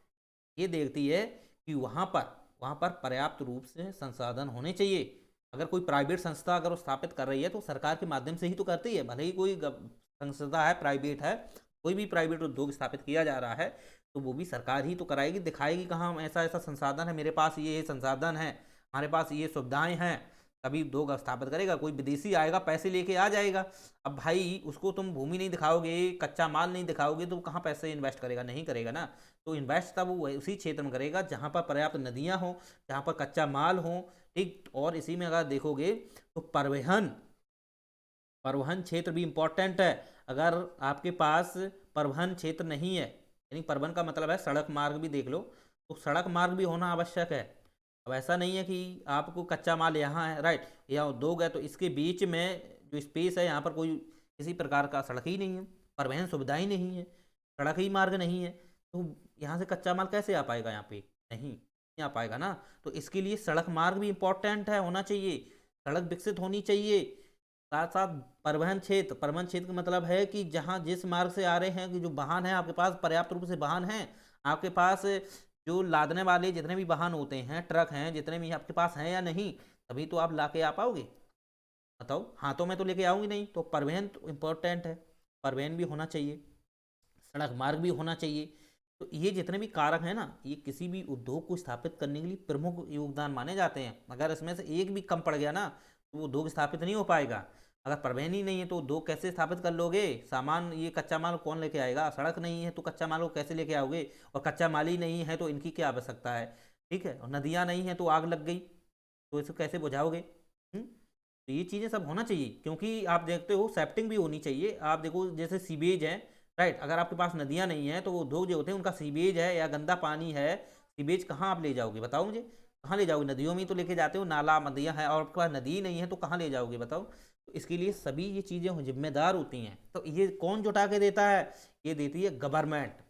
ये देखती है कि वहाँ पर पर्याप्त रूप से संसाधन होने चाहिए। अगर कोई प्राइवेट संस्था अगर वो स्थापित कर रही है तो सरकार के माध्यम से ही तो करती है, भले ही कोई संस्था है, प्राइवेट है, कोई भी प्राइवेट उद्योग स्थापित किया जा रहा है, तो वो भी सरकार ही तो कराएगी, दिखाएगी कहाँ ऐसा ऐसा संसाधन है, मेरे पास ये संसाधन है, हमारे पास ये सुविधाएं हैं, तभी उद्योग स्थापित करेगा। कोई विदेशी आएगा पैसे लेके आ जाएगा, अब भाई उसको तुम भूमि नहीं दिखाओगे, कच्चा माल नहीं दिखाओगे, तो कहाँ पैसे इन्वेस्ट करेगा, नहीं करेगा ना। तो इन्वेस्ट तब वो उसी क्षेत्र में करेगा जहाँ पर पर्याप्त नदियाँ हों, जहाँ पर कच्चा माल हो, ठीक। और इसी में अगर देखोगे तो परिवहन परिवहन क्षेत्र भी इम्पोर्टेंट है। अगर आपके पास परिवहन क्षेत्र नहीं है, यानी परिवहन का मतलब है सड़क मार्ग भी देख लो, तो सड़क मार्ग भी होना आवश्यक है। अब ऐसा नहीं है कि आपको कच्चा माल यहाँ है, राइट, या उद्योग है, तो इसके बीच में जो स्पेस है यहाँ पर कोई किसी प्रकार का सड़क ही नहीं है, परिवहन सुविधा ही नहीं है, सड़क ही मार्ग नहीं है, तो यहाँ से कच्चा माल कैसे आ पाएगा यहाँ पे? नहीं आ पाएगा ना। तो इसके लिए सड़क मार्ग भी इम्पोर्टेंट है, होना चाहिए, सड़क विकसित होनी चाहिए। साथ साथ परिवहन क्षेत्र का मतलब है कि जहाँ जिस मार्ग से आ रहे हैं, कि जो वाहन है आपके पास पर्याप्त रूप से वाहन हैं, आपके पास जो लादने वाले जितने भी वाहन होते हैं, ट्रक हैं, जितने भी आपके पास हैं या नहीं, तभी तो आप ला के आ पाओगे। बताओ, हाथों में तो लेके आओगे नहीं। तो परिवहन तो इम्पोर्टेंट है, परिवहन भी होना चाहिए, सड़क मार्ग भी होना चाहिए। तो ये जितने भी कारक हैं ना, ये किसी भी उद्योग को स्थापित करने के लिए प्रमुख योगदान माने जाते हैं। अगर इसमें से एक भी कम पड़ गया ना, तो वो उद्योग स्थापित नहीं हो पाएगा। अगर परिवहन ही नहीं है तो उद्योग कैसे स्थापित कर लोगे? सामान, ये कच्चा माल कौन लेके आएगा? सड़क नहीं है तो कच्चा माल को कैसे लेके आओगे? और कच्चा माल ही नहीं है तो इनकी क्या आवश्यकता है? ठीक है। और नदियाँ नहीं है तो आग लग गई, तो इसे कैसे बुझाओगे? तो ये चीज़ें सब होना चाहिए, क्योंकि आप देखते हो सेफ्टिंग भी होनी चाहिए। आप देखो जैसे सीवेज है, राइट, अगर आपके पास नदियाँ नहीं है तो वो उद्योग जो होते हैं उनका सीवेज है या गंदा पानी है, सीवेज कहाँ आप ले जाओगे? बताओ मुझे, कहाँ ले जाओगे? नदियों में ही तो लेके जाते हो, नाला नदियाँ है, और आपके पास नदी ही नहीं है तो कहाँ ले जाओगे? बताओ। तो इसके लिए सभी ये चीज़ें जिम्मेदार होती हैं। तो ये कौन जुटा के देता है? ये देती है गवर्नमेंट।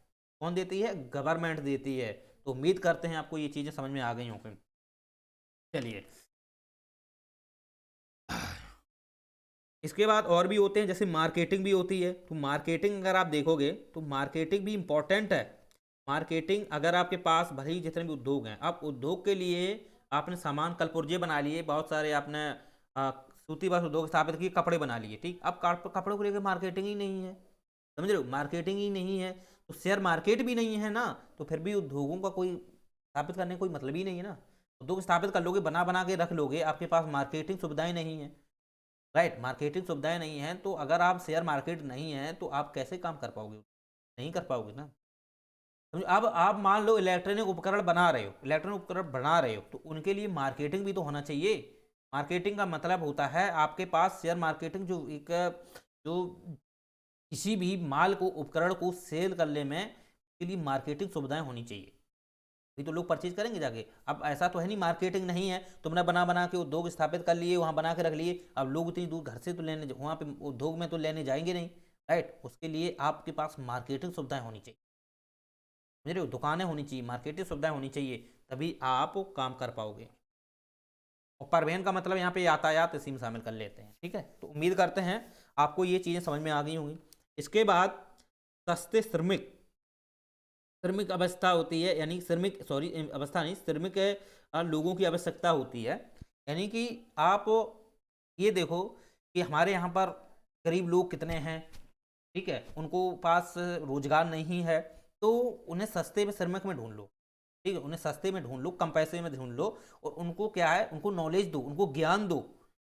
कौन देती है? गवर्नमेंट देती है। तो उम्मीद करते हैं आपको ये चीज़ें समझ में आ गई होंगी। चलिए, इसके बाद और भी होते हैं, जैसे मार्केटिंग भी होती है। तो मार्केटिंग अगर आप देखोगे तो मार्केटिंग भी इम्पॉर्टेंट है। मार्केटिंग, अगर आपके पास भले ही जितने भी उद्योग हैं, आप उद्योग के लिए आपने सामान कलपुर्जे बना लिए बहुत सारे, आपने सूती वस्त्र उद्योग स्थापित किए, कपड़े बना लिए, ठीक। अब कपड़ों को लेकर मार्केटिंग ही नहीं है, समझ रहे हो? मार्केटिंग ही नहीं है, तो शेयर मार्केट भी नहीं है ना, तो फिर भी उद्योगों का कोई स्थापित करने का कोई मतलब ही नहीं है ना। उद्योग स्थापित कर लोगे, बना बना के रख लोगे, आपके पास मार्केटिंग सुविधाएं नहीं है, राइट, मार्केटिंग सुविधाएं नहीं है, तो अगर आप शेयर मार्केट नहीं है तो आप कैसे काम कर पाओगे? नहीं कर पाओगे ना। अब आप मान लो इलेक्ट्रॉनिक उपकरण बना रहे हो, इलेक्ट्रॉनिक उपकरण बना रहे हो, तो उनके लिए मार्केटिंग भी तो होना चाहिए। मार्केटिंग का मतलब होता है आपके पास शेयर मार्केटिंग, जो एक जो किसी भी माल को, उपकरण को सेल करने में, के लिए मार्केटिंग सुविधाएं होनी चाहिए, भी तो लोग परचेज करेंगे जाके। अब ऐसा तो है नहीं मार्केटिंग नहीं है, तुमने बना बना के उद्योग स्थापित कर लिए, वहाँ बना के रख लिए, अब लोग इतनी दूर घर से तो लेने, वहाँ पे उद्योग में तो लेने जाएंगे नहीं, राइट। उसके लिए आपके पास मार्केटिंग सुविधाएं होनी चाहिए, समझ रहे हो? दुकानें होनी चाहिए, मार्केटिंग सुविधाएं होनी चाहिए, तभी आप काम कर पाओगे। और परिवहन का मतलब यहाँ पे यातायात इसी में शामिल कर लेते हैं, ठीक है। तो उम्मीद करते हैं आपको ये चीज़ें समझ में आ गई होंगी। इसके बाद सस्ते श्रमिक, श्रमिक अवस्था होती है, यानी श्रमिक, सॉरी अवस्था नहीं, श्रमिक लोगों की आवश्यकता होती है। यानी कि आप ये देखो कि हमारे यहाँ पर गरीब लोग कितने हैं, ठीक है, उनको पास रोजगार नहीं है, तो उन्हें सस्ते में श्रमिक में ढूंढ लो, ठीक है, उन्हें सस्ते में ढूंढ लो, कम पैसे में ढूंढ लो, और उनको क्या है, उनको नॉलेज दो, उनको ज्ञान दो,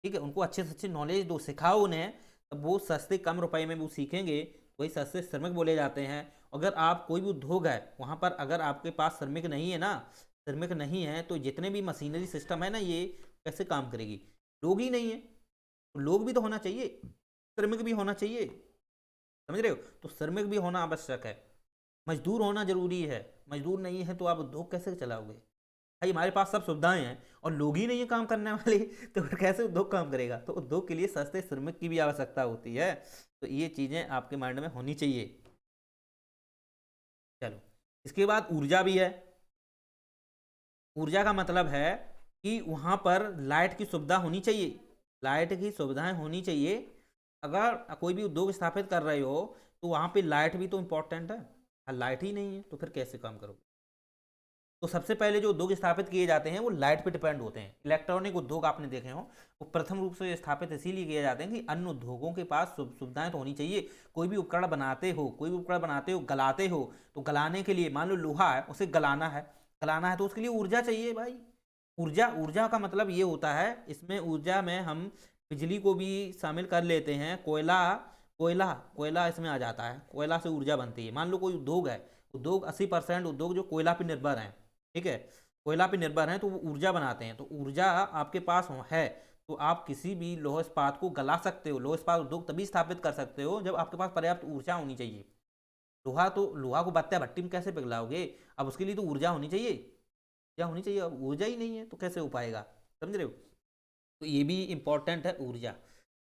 ठीक है, उनको अच्छे से अच्छी नॉलेज दो, सिखाओ उन्हें, तब वो सस्ते कम रुपए में वो सीखेंगे, वही सस्ते श्रमिक बोले जाते हैं। अगर आप कोई भी उद्योग है वहाँ पर अगर आपके पास श्रमिक नहीं है ना, श्रमिक नहीं है, तो जितने भी मशीनरी सिस्टम है ना, ये कैसे काम करेगी? लोग ही नहीं है, तो लोग भी तो होना चाहिए, श्रमिक भी होना चाहिए, समझ रहे हो? तो श्रमिक भी होना आवश्यक है, मजदूर होना जरूरी है। मजदूर नहीं है तो आप उद्योग कैसे चलाओगे? भाई हमारे पास सब सुविधाएं हैं और लोग ही नहीं है काम करने वाले, तो फिर कैसे उद्योग काम करेगा? तो उद्योग के लिए सस्ते श्रमिक की भी आवश्यकता होती है। तो ये चीज़ें आपके माइंड में होनी चाहिए। चलो, इसके बाद ऊर्जा भी है। ऊर्जा का मतलब है कि वहाँ पर लाइट की सुविधा होनी चाहिए, लाइट की सुविधाएं होनी चाहिए। अगर कोई भी उद्योग स्थापित कर रहे हो तो वहाँ पे लाइट भी तो इम्पोर्टेंट है, लाइट ही नहीं है तो फिर कैसे काम करोगे? तो सबसे पहले जो उद्योग स्थापित किए जाते हैं वो लाइट पे डिपेंड होते हैं। इलेक्ट्रॉनिक उद्योग आपने देखे हो, वो प्रथम रूप से स्थापित इसीलिए किए जाते हैं कि अन्य उद्योगों के पास सुविधाएं तो होनी चाहिए। कोई भी उपकरण बनाते हो, कोई भी उपकरण बनाते हो, गलाते हो, तो गलाने के लिए मान लो लोहा है, उसे गलाना है, गलाना है तो उसके लिए ऊर्जा चाहिए भाई। ऊर्जा, ऊर्जा का मतलब ये होता है, इसमें ऊर्जा में हम बिजली को भी शामिल कर लेते हैं। कोयला, कोयला कोयला इसमें आ जाता है, कोयला से ऊर्जा बनती है। मान लो कोई उद्योग है, उद्योग 80% उद्योग जो कोयला पे निर्भर हैं, ठीक है, कोयला पे निर्भर हैं, तो वो ऊर्जा बनाते हैं। तो ऊर्जा आपके पास है तो आप किसी भी लौह इस्पात को गला सकते हो। लौह इस्पात उद्योग तभी स्थापित कर सकते हो जब आपके पास पर्याप्त ऊर्जा होनी चाहिए। लोहा को बत्ता भट्टी में कैसे पिघलाओगे? अब उसके लिए तो ऊर्जा होनी चाहिए, ऊर्जा होनी चाहिए। अब ऊर्जा ही नहीं है तो कैसे हो पाएगा? समझ रहे हो? तो ये भी इंपॉर्टेंट है ऊर्जा।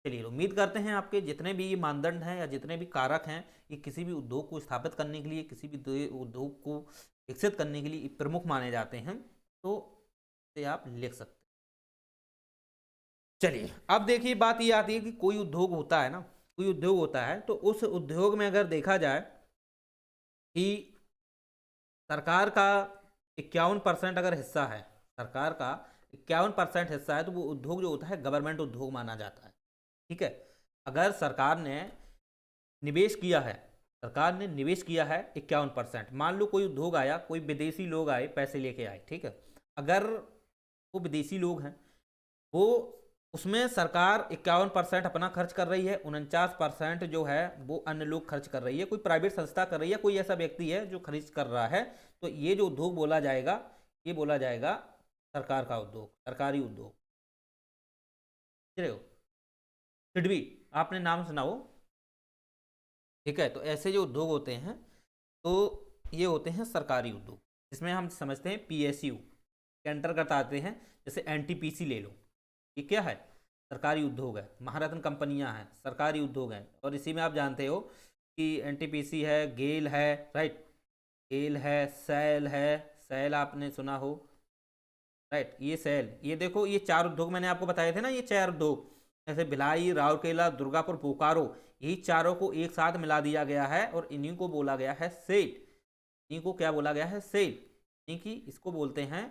चलिए, उम्मीद करते हैं आपके जितने भी मानदंड हैं या जितने भी कारक हैं, ये किसी भी उद्योग को स्थापित करने के लिए, किसी भी उद्योग को विकसित करने के लिए प्रमुख माने जाते हैं। तो इसे आप लिख सकते हैं। चलिए, अब देखिए बात ये आती है कि कोई उद्योग होता है ना, कोई उद्योग होता है तो उस उद्योग में अगर देखा जाए कि सरकार का 51% अगर हिस्सा है, सरकार का 51% हिस्सा है, तो वो उद्योग जो होता है गवर्नमेंट उद्योग माना जाता है। ठीक है, अगर सरकार ने निवेश किया है, सरकार ने निवेश किया है 51%, मान लो कोई उद्योग आया, कोई विदेशी लोग आए, पैसे लेके आए, ठीक है, अगर वो विदेशी लोग हैं, वो उसमें सरकार 51% अपना खर्च कर रही है, 49% जो है वो अन्य लोग खर्च कर रही है, कोई प्राइवेट संस्था कर रही है, कोई ऐसा व्यक्ति है जो खर्च कर रहा है, तो ये जो उद्योग बोला जाएगा, ये बोला जाएगा सरकार का उद्योग, सरकारी उद्योग। समझ रहे हो? सिडबी आपने नाम सुना हो, ठीक है, तो ऐसे जो उद्योग होते हैं तो ये होते हैं सरकारी उद्योग, जिसमें हम समझते हैं पीएसयू के अंतर्गत आते हैं। जैसे एनटीपीसी ले लो, ये क्या है? सरकारी उद्योग है। महारत्न कंपनियां हैं, सरकारी उद्योग हैं। और इसी में आप जानते हो कि एनटीपीसी है, गेल है, राइट, गेल है, सेल है, सेल आपने सुना हो, राइट, ये सेल, ये देखो, ये 4 उद्योग मैंने आपको बताए थे ना, ये 4 उद्योग, जैसे भिलाई, राउरकेला, दुर्गापुर, बोकारो, यही चारों को एक साथ मिला दिया गया है और इन्हीं को बोला गया है सेल। इन्हीं को क्या बोला गया है? सेल। यानी कि इसको बोलते हैं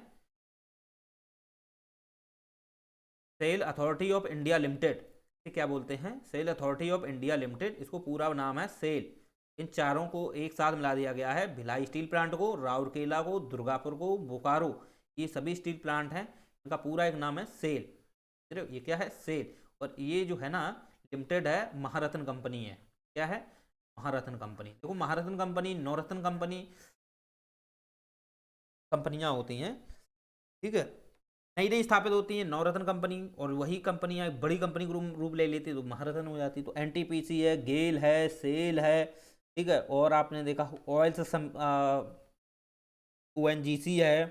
SAIL authority of India limited. क्या बोलते हैं? SAIL authority of India limited, इसको पूरा नाम है सेल। इन चारों को एक साथ मिला दिया गया है, भिलाई स्टील प्लांट को, राउरकेला को, दुर्गापुर को, बोकारो, ये सभी स्टील प्लांट हैं, इनका पूरा एक नाम है सेल। ये क्या है? सेल। और ये जो है ना लिमिटेड है, महारत्न कंपनी है। क्या है? महारत्न कंपनी। देखो, महारत्न कंपनी, नवरत्न कंपनी, कंपनियां होती हैं, ठीक है, नई नई स्थापित होती हैं नवरत्न कंपनी, और वही कंपनियां बड़ी कंपनी को रूप ले लेती है तो महारत्न हो जाती है। तो एनटीपीसी है, गेल है, सेल है, ठीक है, और आपने देखा ऑयल से ओएनजीसी है,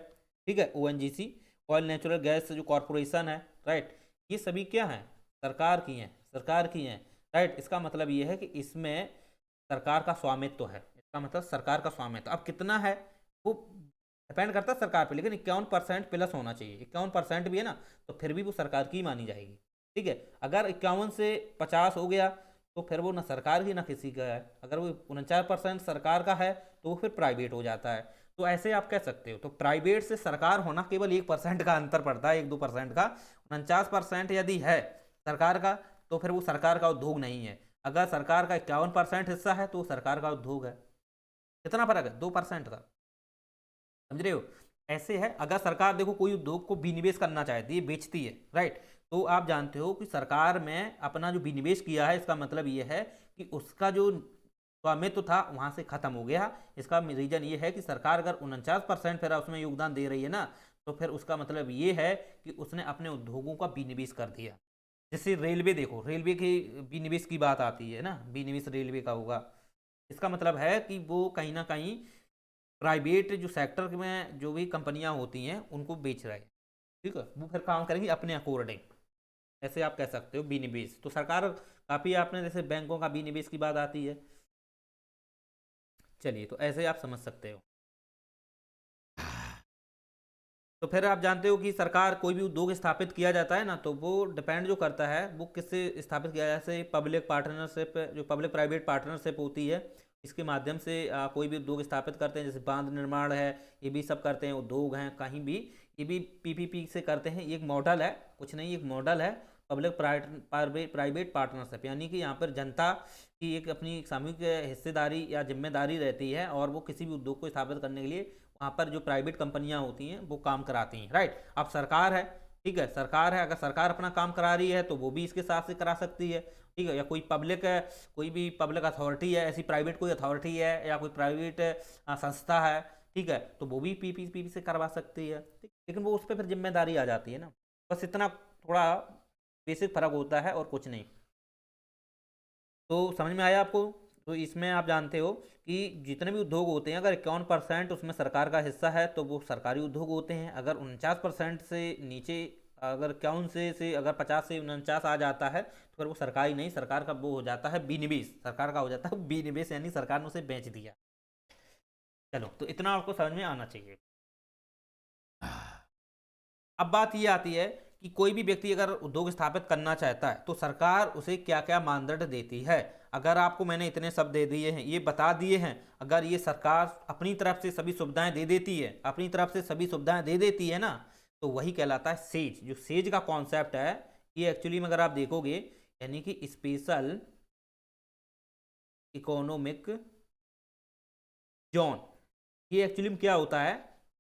ठीक है, ओएनजीसी, ऑयल नेचुरल गैस जो कॉरपोरेशन है, राइट, ये सभी क्या हैं? सरकार की हैं, सरकार की हैं, राइट। इसका मतलब ये है कि इसमें सरकार का स्वामित्व है, इसका मतलब सरकार का स्वामित्व। अब कितना है वो डिपेंड करता है सरकार पे, लेकिन 51% प्लस होना चाहिए। 51% भी है ना तो फिर भी वो सरकार की मानी जाएगी, ठीक है। अगर 51 से 50 हो गया तो फिर वो ना सरकार की ना किसी का है। अगर वो 49% सरकार का है तो वो फिर प्राइवेट हो जाता है। तो ऐसे आप कह सकते हो। तो प्राइवेट से सरकार होना केवल 1% का अंतर पड़ता है, 1-2% का। 49% यदि है सरकार का तो फिर वो सरकार का उद्योग नहीं है। अगर सरकार का 51% हिस्सा है तो वो सरकार का उद्योग है। कितना फर्क है? 2% का। समझ रहे हो? ऐसे है। अगर सरकार देखो कोई उद्योग को विनिवेश करना चाहती है, बेचती है, राइट, तो आप जानते हो कि सरकार में अपना जो विनिवेश किया है, इसका मतलब ये है कि उसका जो स्वामित्व था वहां से खत्म हो गया। इसका रीजन ये है कि सरकार अगर 49% फिर उसमें योगदान दे रही है ना, तो फिर उसका मतलब ये है कि उसने अपने उद्योगों का विनिवेश कर दिया। जैसे रेलवे देखो, रेलवे की विनिवेश की बात आती है ना, विनिवेश रेलवे का होगा। इसका मतलब है कि वो कहीं ना कहीं प्राइवेट जो सेक्टर में जो भी कंपनियां होती हैं उनको बेच रहे हैं, ठीक है, वो फिर काम करेंगी अपने अकॉर्डिंग। ऐसे आप कह सकते हो विनिवेश। तो सरकार काफ़ी, आपने जैसे बैंकों का विनिवेश की बात आती है। चलिए, तो ऐसे आप समझ सकते हो। तो फिर आप जानते हो कि सरकार कोई भी उद्योग स्थापित किया जाता है ना, तो वो डिपेंड जो करता है वो किससे स्थापित किया जाए। जैसे पब्लिक पार्टनरशिप, जो पब्लिक प्राइवेट पार्टनरशिप होती है, इसके माध्यम से कोई भी उद्योग स्थापित करते हैं। जैसे बांध निर्माण है, ये भी सब करते हैं, उद्योग हैं कहीं भी, ये भी पीपीपी से करते हैं। ये एक मॉडल है, कुछ नहीं, एक मॉडल है पब्लिक प्राइवेट पार्टनरशिप। यानी कि यहाँ पर जनता की एक अपनी सामूहिक हिस्सेदारी या जिम्मेदारी रहती है, और वो किसी भी उद्योग को स्थापित करने के लिए वहाँ पर जो प्राइवेट कंपनियाँ होती हैं वो काम कराती हैं, राइट। अब सरकार है, ठीक है, सरकार है, अगर सरकार अपना काम करा रही है तो वो भी इसके साथ से करा सकती है। ठीक है, या कोई पब्लिक है, कोई भी पब्लिक अथॉरिटी है, ऐसी प्राइवेट कोई अथॉरिटी है या कोई प्राइवेट संस्था है, ठीक है, तो वो भी पीपीपी से करवा सकती है। ठीक, लेकिन वो उस पर फिर जिम्मेदारी आ जाती है ना। बस इतना थोड़ा बेसिक फर्क होता है और कुछ नहीं। तो समझ में आया आपको? तो इसमें आप जानते हो कि जितने भी उद्योग होते हैं, अगर 51% उसमें सरकार का हिस्सा है तो वो सरकारी उद्योग होते हैं। अगर 49% से नीचे, अगर 51 से अगर 50 से 49 आ जाता है तो फिर वो सरकारी नहीं, सरकार का वो हो जाता है विनिवेश, सरकार का हो जाता है विनिवेश, यानी सरकार ने उसे बेच दिया। चलो, तो इतना आपको समझ में आना चाहिए। अब बात ये आती है कि कोई भी व्यक्ति अगर उद्योग स्थापित करना चाहता है तो सरकार उसे क्या क्या मानदंड देती है। अगर आपको मैंने इतने शब्द दे दिए हैं, ये बता दिए हैं, अगर ये सरकार अपनी तरफ से सभी सुविधाएं दे देती है, अपनी तरफ से सभी सुविधाएं दे देती है ना, तो वही कहलाता है सेज। जो सेज का कॉन्सेप्ट है, ये एक्चुअली में अगर आप देखोगे, यानी कि स्पेशल इकोनॉमिक जोन, ये एक्चुअली में क्या होता है,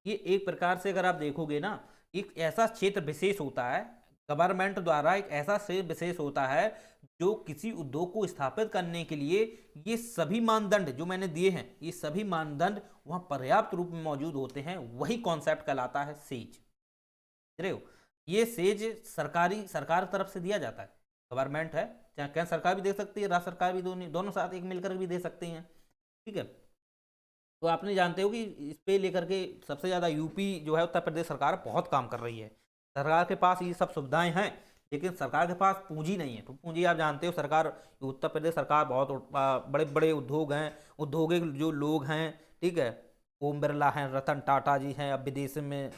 ये एक प्रकार से अगर आप देखोगे ना, एक ऐसा क्षेत्र विशेष होता है, गवर्नमेंट द्वारा एक ऐसा क्षेत्र विशेष होता है जो किसी उद्योग को स्थापित करने के लिए ये सभी मानदंड जो मैंने दिए हैं, ये सभी मानदंड वहां पर्याप्त रूप में मौजूद होते हैं। वही कॉन्सेप्ट कहलाता है सेज। समझ रहे हो? ये सेज सरकार तरफ से दिया जाता है। गवर्नमेंट है, चाहे केंद्र सरकार भी दे सकती है, राज्य सरकार भी, दोनों साथ एक मिलकर भी दे सकती हैं। ठीक है, तो आपने जानते हो कि इस पे लेकर के सबसे ज़्यादा यूपी जो है, उत्तर प्रदेश सरकार बहुत काम कर रही है। सरकार के पास ये सब सुविधाएं हैं, लेकिन सरकार के पास पूंजी नहीं है। तो पूंजी आप जानते हो, सरकार, उत्तर प्रदेश सरकार बहुत बड़े बड़े उद्योग हैं, उद्योगिक जो लोग हैं, ठीक है, ओम बिरला हैं, रतन टाटा जी हैं, अब विदेश में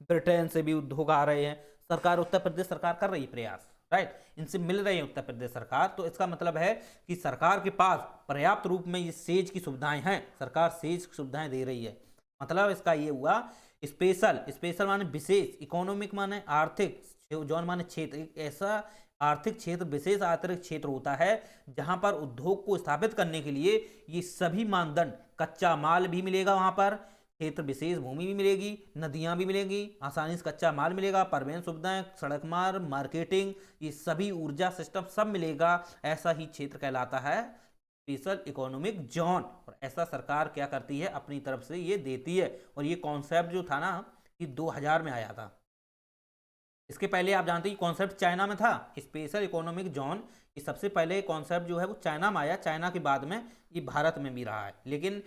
ब्रिटेन से भी उद्योग आ रहे हैं। सरकार, उत्तर प्रदेश सरकार कर रही है प्रयास, राइट, इनसे मिल रही है उत्तर प्रदेश सरकार। तो इसका मतलब है कि सरकार के पास पर्याप्त रूप में ये सेज की सुविधाएं हैं, सरकार सेज की सुविधाएं दे रही है। मतलब इसका ये हुआ, स्पेशल, स्पेशल माने विशेष, इकोनॉमिक माने आर्थिक, जोन माने क्षेत्र, एक ऐसा आर्थिक क्षेत्र, विशेष आर्थिक क्षेत्र होता है जहां पर उद्योग को स्थापित करने के लिए ये सभी मानदंड, कच्चा माल भी मिलेगा वहां पर, क्षेत्र विशेष भूमि भी मिलेगी, नदियां भी मिलेंगी, आसानी से कच्चा माल मिलेगा, परिवहन सुविधाएं, सड़क मार्ग, मार्केटिंग, ये सभी ऊर्जा सिस्टम सब मिलेगा। ऐसा ही क्षेत्र कहलाता है स्पेशल इकोनॉमिक जोन। और ऐसा सरकार क्या करती है, अपनी तरफ से ये देती है। और ये कॉन्सेप्ट जो था ना, ये 2000 में आया था। इसके पहले आप जानते हैं कॉन्सेप्ट चाइना में था, स्पेशल इकोनॉमिक जोन। ये सबसे पहले कॉन्सेप्ट जो है वो चाइना में आया, चाइना के बाद में ये भारत में भी रहा है। लेकिन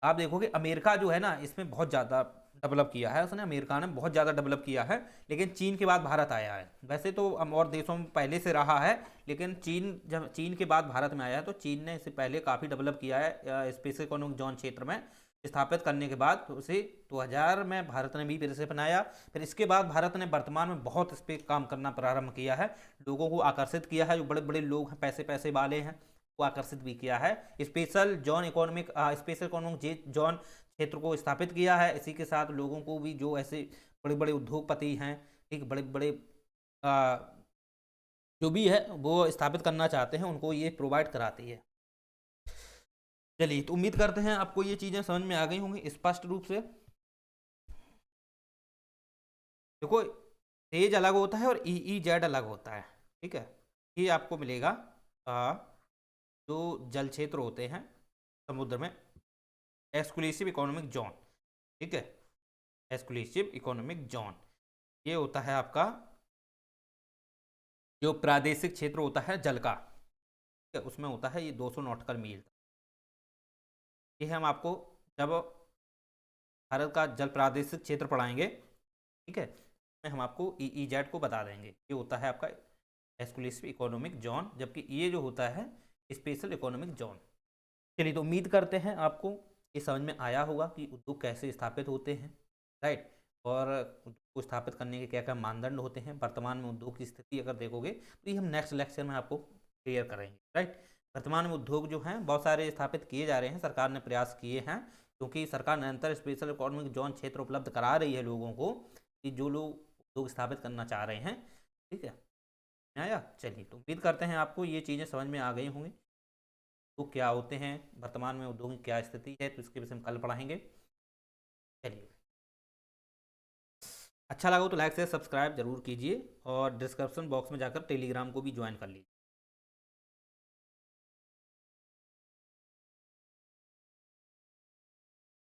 आप देखोगे अमेरिका जो है ना, इसमें बहुत ज़्यादा डेवलप किया है उसने, अमेरिका ने बहुत ज़्यादा डेवलप किया है। लेकिन चीन के बाद भारत आया है। वैसे तो और देशों में पहले से रहा है, लेकिन चीन, जब चीन के बाद भारत में आया है, तो चीन ने इससे पहले काफ़ी डेवलप किया है स्पेशल इकोनॉमिक जोन क्षेत्र में स्थापित करने के बाद। तो उसे 2000 में भारत ने भी फिर से बनाया। फिर इसके बाद भारत ने वर्तमान में बहुत इस पर काम करना प्रारंभ किया है, लोगों को आकर्षित किया है, जो बड़े बड़े लोग हैं, पैसे पैसे वाले हैं, को आकर्षित भी किया है। Special zone economic, special economic zone क्षेत्र को स्थापित किया है। इसी के साथ लोगों को भी, जो ऐसे बड़े बड़े उद्योगपति हैं, ठीक, बड़े बड़े जो भी है वो स्थापित करना चाहते हैं, उनको ये प्रोवाइड कराती है। चलिए, तो उम्मीद करते हैं आपको ये चीज़ें समझ में आ गई होंगी स्पष्ट रूप से। देखो, तेज अलग होता है और ई ई जेड अलग होता है। ठीक है, ये आपको मिलेगा जो जल क्षेत्र होते हैं समुद्र में, एक्सक्लूसिव इकोनॉमिक जोन। ठीक है, एक्सक्लूसिव इकोनॉमिक जोन, ये होता है आपका जो प्रादेशिक क्षेत्र होता है जल का। ठीक है, उसमें होता है ये 200 नॉटिकल मील। ये हम आपको जब भारत का जल प्रादेशिक क्षेत्र पढ़ाएंगे, ठीक है, में हम आपको ई जेड को बता देंगे। ये होता है आपका एक्सक्लूसिव इकोनॉमिक जोन, जबकि ये जो होता है स्पेशल इकोनॉमिक जोन। चलिए, तो उम्मीद करते हैं आपको ये समझ में आया होगा कि उद्योग कैसे स्थापित होते हैं, राइट, और उद्योग को स्थापित करने के क्या क्या मानदंड होते हैं। वर्तमान में उद्योग की स्थिति अगर देखोगे तो ये हम नेक्स्ट लेक्चर में आपको क्लियर करेंगे, राइट। वर्तमान में उद्योग जो हैं बहुत सारे स्थापित किए जा रहे हैं, सरकार ने प्रयास किए हैं, क्योंकि सरकार निरंतर स्पेशल इकोनॉमिक जोन क्षेत्र उपलब्ध करा रही है लोगों को, कि जो लोग उद्योग स्थापित करना चाह रहे हैं। ठीक है, आया। चलिए, तो उम्मीद करते हैं आपको ये चीज़ें समझ में आ गई होंगी। तो क्या होते हैं वर्तमान में उद्योग की क्या स्थिति है, तो इसके विषय में कल पढ़ाएंगे। चलिए। अच्छा लगा हो तो लाइक शेयर सब्सक्राइब जरूर कीजिए और डिस्क्रिप्शन बॉक्स में जाकर टेलीग्राम को भी ज्वाइन कर लीजिए।